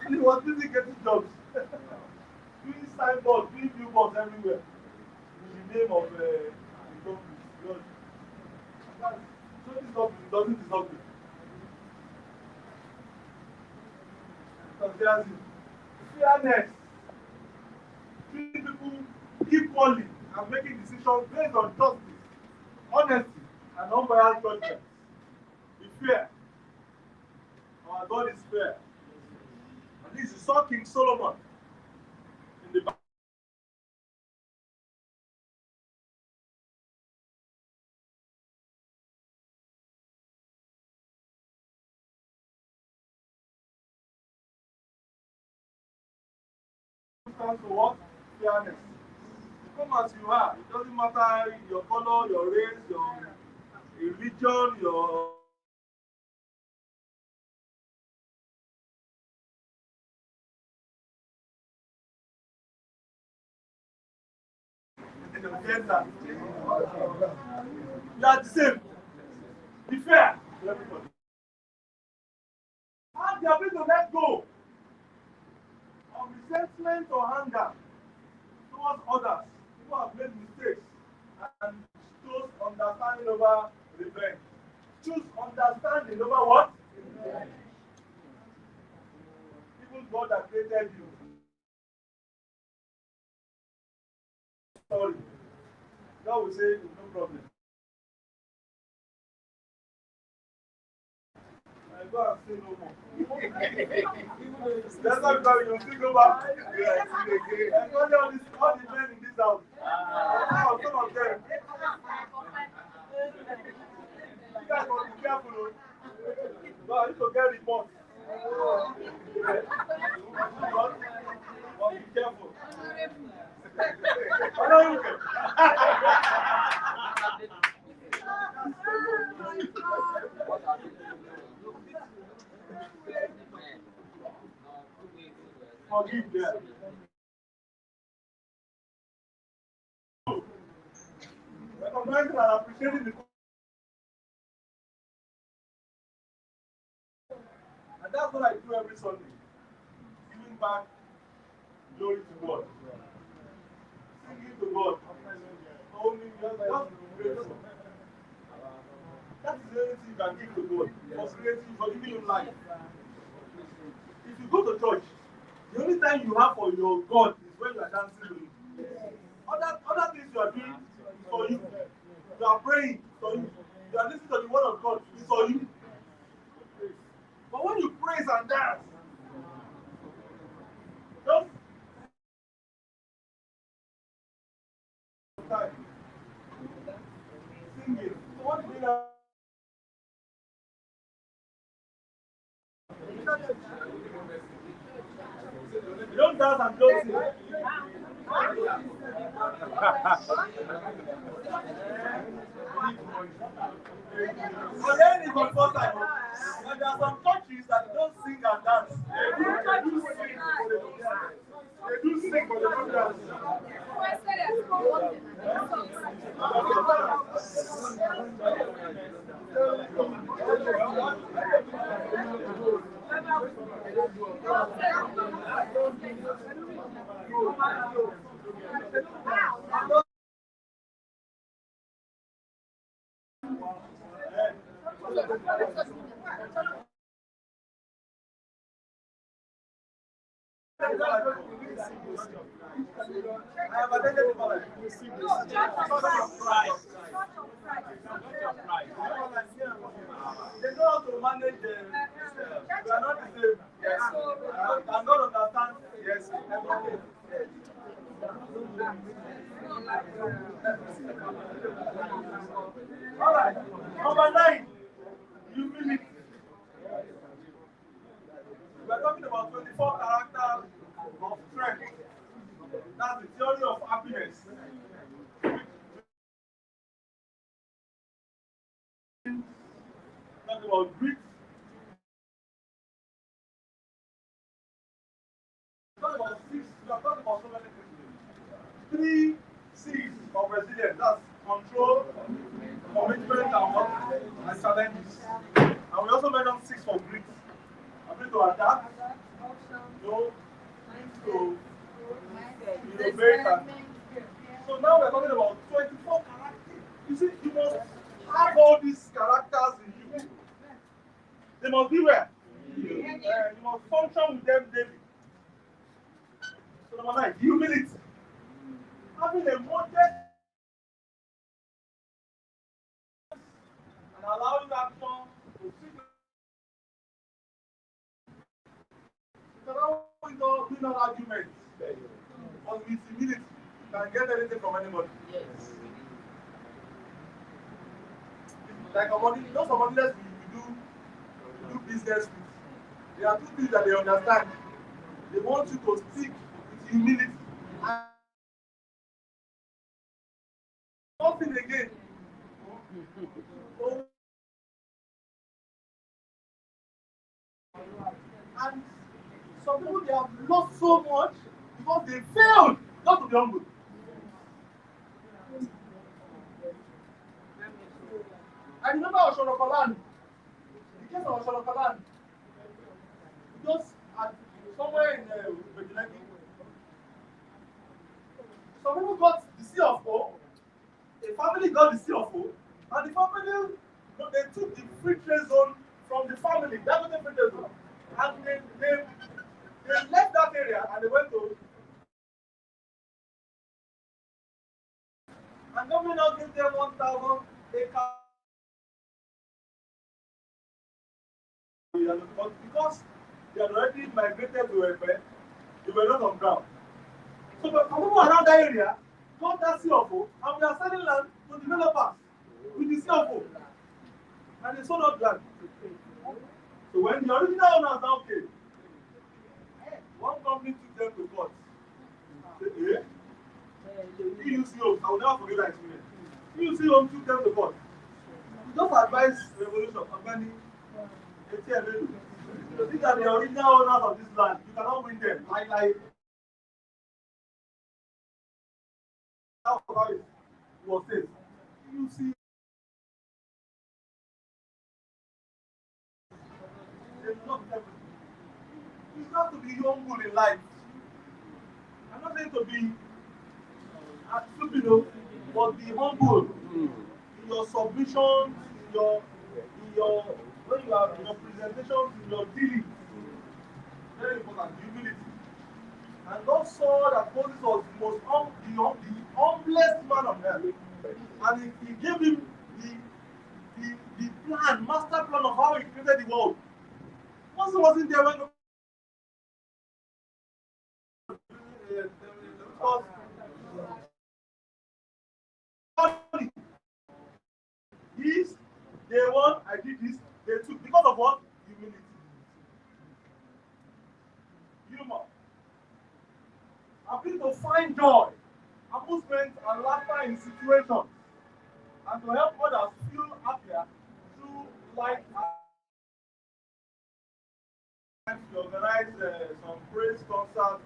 And he was busy getting jobs. Doing signboards, doing billboards everywhere. In the name of the company. So this company doesn't deserve it. Because there's fairness. Treating people equally and making decisions based on justice, honesty, and unbiased judgment. Be fair. Our God is fair. And this is saw King Solomon in the Bible. Stands for what? Fairness. You come as you are. It doesn't matter your color, your race, your religion, your gender. You are the same. Be fair to everybody. Have the ability to let go of resentment or anger towards others who have made mistakes and choose understanding over revenge. Choose understanding over what? Revenge. Even God that created you. Sorry. God will say, no problem. I go and say no more. That's why you still go back. Yeah, and all the men in this house. Now, some of them. You guys must be careful. No, I need to get reports. But be careful. I know you can. Forgive them. Recognizing and appreciating the. And that's what I do every Sunday. Giving back glory to God. Singing to God. Only just grateful. That is the only thing you can give to God. For creating, for giving you life. If you go to church, the only time you have for your God is when you are dancing with Him. Other things you are doing is for you. You are praying for you. You are listening to the word of God is for you. But when you praise and dance, just time singing. So what do you mean? You don't dance and don't sing. But then it's on first time. And there are some countries that don't sing and dance. They do sing, but they don't dance. They do sing, but they don't dance. I have attended the college. They know how to manage the we are not the same. Yes. And God understands. Yes. All right. Number 9. Humility. We are talking about 24 characters of strength. That's the theory of happiness. Talking about grit. Talking about 6. We are talking about so many things. 3 C's of resilience. That's control, commitment, and what? to adapt, to innovate. So now we're talking about 24 characters. You see, you must have all these characters in you. They must be where? You must function with them daily. So number 9, humility. Having a modest and allowing action to see. You cannot win all arguments. But with humility, you can get anything from anybody. Yes. Like those commodities we do business with. There are two things that they understand. They want you to speak with humility. And nothing again. So, and some people they have lost so much because they failed not to be humble. I remember Oshorokolan, the case of Oshorokolan, just at somewhere in Betelegi. Some people got the C of O, a family got the C of O, and the family, they took the free trade zone from the family, that was the free trade zone, and they left that area and they went to, and government now gave them 1,000 acres. But because they had already migrated to Epe, they were not on ground. So the people around that area got that CFO and we are selling land to developers with the CFO. And they sold out land. So when the original owners now came, one company took them to court. Said, EUC, I will never forget that experience. EUC took them to court. We just advised Revolution, Organic, these are the original owners of this land. You cannot win them. Like how it was said. You see, there's not everything. You have to be humble in life. I'm not saying to be stupid, but be humble in your submissions, in your when you are in your presentations, in your dealings. Very important, humility. And God saw that Moses was the humblest man on earth. And he gave him the plan, master plan of how he created the world. Moses wasn't there when this, day one, I did this, day two. Because of what? Humility. Humor. Ability to find joy, amusement, and laughter in situations, and to help others feel happier through life. We organize some praise concerts.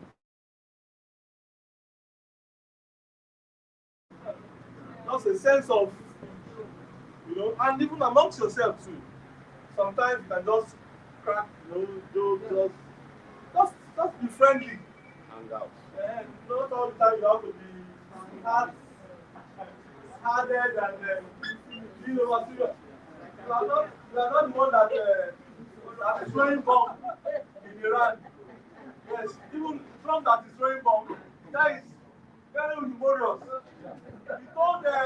Just a sense of, and even amongst yourself too. Sometimes you can just crack, jokes, just be friendly. Hang out. And not all the time you have to be hardheaded and you are not the one that is throwing bomb in Iran. Yes, even Trump that is throwing bomb, that is very humorous. He told the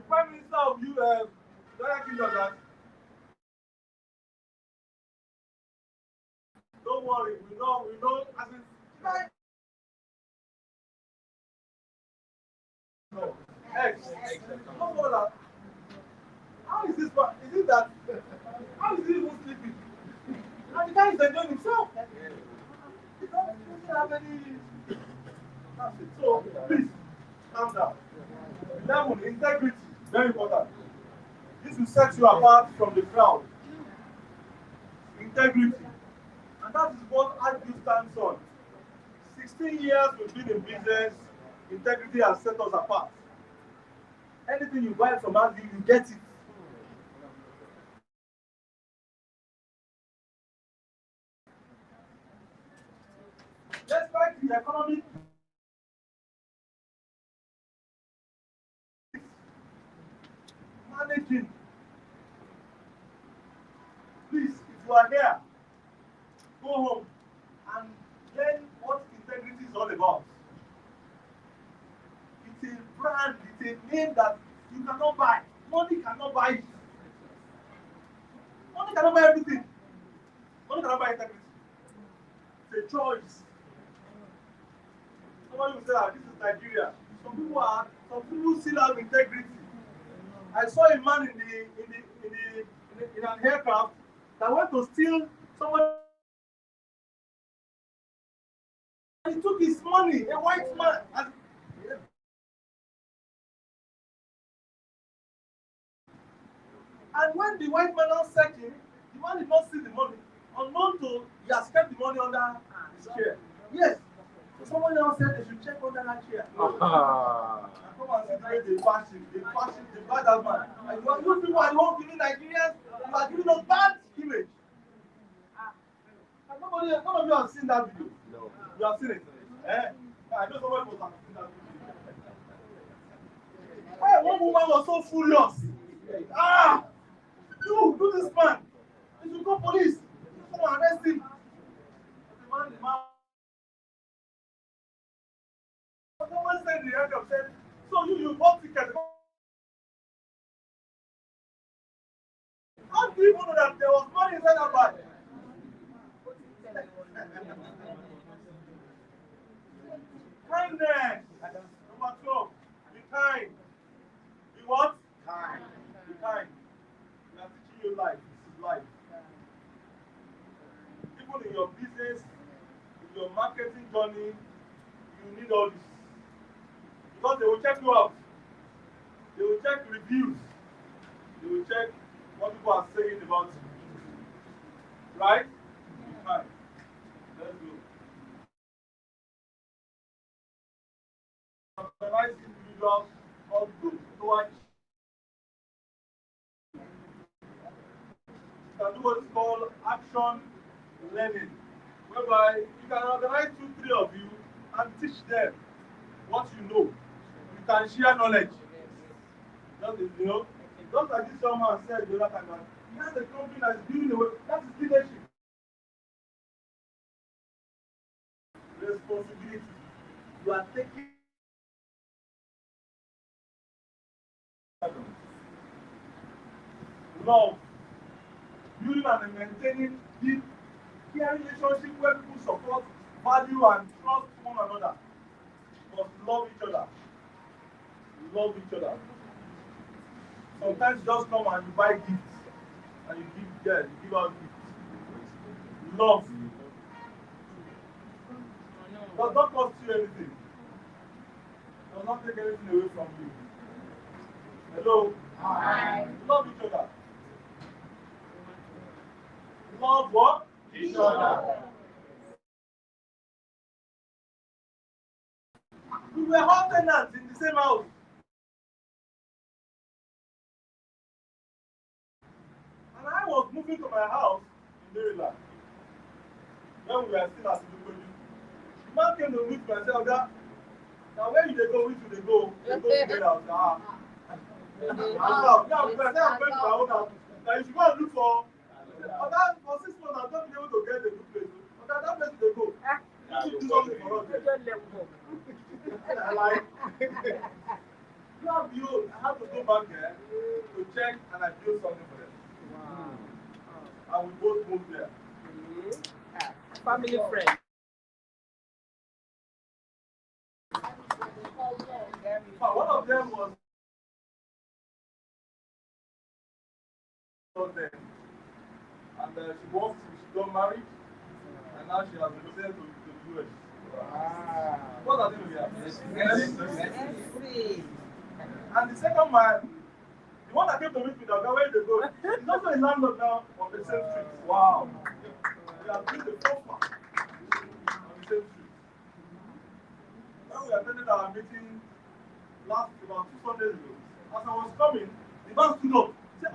Prime Minister of United Kingdom that don't worry, we know, as in, no, X. Don't worry that. How is this? Is it that? How is he even sleeping? And the guy is enjoying himself. He doesn't have any. That's it. So please, calm down. 11, integrity, very important. This will set you apart from the crowd. Integrity. And that is what IQ stands on. 16 years we've been in business, integrity has set us apart. Anything you buy from us, you get it. Despite the economic managing, please, if you are here, go home and learn what integrity is all about. It's a brand, it's a name that you cannot buy. Money cannot buy it. Money cannot buy everything. Money cannot buy integrity. It's a choice. Somebody will say that this is Nigeria. Some people still have integrity. I saw a man in an aircraft that went to steal somebody. He took his money, a white man. And when the white man now searched him, the man did not see the money. Unknown to, he has kept the money under his chair. Yes. So someone else said they should check under that chair. And come and see where they bash him, they bash that man. And you people are the ones giving Nigerians, you are giving us bad image. And none of you have seen that video. No. You have seen it. I know somebody must have seen that video. Why one woman was so furious? You do this man. You should call police. Come and arrest him. The man. Someone said the aircraft said, so you bought tickets. How do you even know that there was money inside that bag? Kindness. Number 12. Be kind. Be what? Kind. Be kind. We are teaching you life. This is life. Even in your business, in your marketing journey, you need all this. Because they will check you out. They will check reviews. They will check what people are saying about you. Right? Be kind. Let's go. Organize individuals or groups towards you can do what is called action learning, whereby you can organize 2-3 of you and teach them what you know. You can share knowledge. Just like this young man said the other time, that he has a company that is building the way. That is leadership. Responsibility. You are taking love, building and maintaining deep care relationship where people support, value, and trust one another. But love each other. Love each other. Sometimes you just come and you buy gifts and you give out gifts. Love does not cost you anything. Does not take anything away from you. Hello? Hi. Love each other. Love what? Each other. We were all tenants in the same house. And I was moving to my house in Maryland when we were still at Ilukoju. The man came to meet me and said, now where you they go, which they go? They go together. Now, I'm going to my own house. Now you should go and look for 6 months, I've not been able to get a good place. That place they go. You do something for us. Like, I have to go back there to check and I build something for them. Wow. And we both moved there. Family friend. One of them was there. And she got married, and now she has represented to the US. Wow. What are they doing? And the second man, the one that came to meet me, that where they go, he's also a landlord now on the same street. Wow. We have built the first one on the same street. When we attended our meeting about 2 Sundays ago, as I was coming, the man stood up. He said,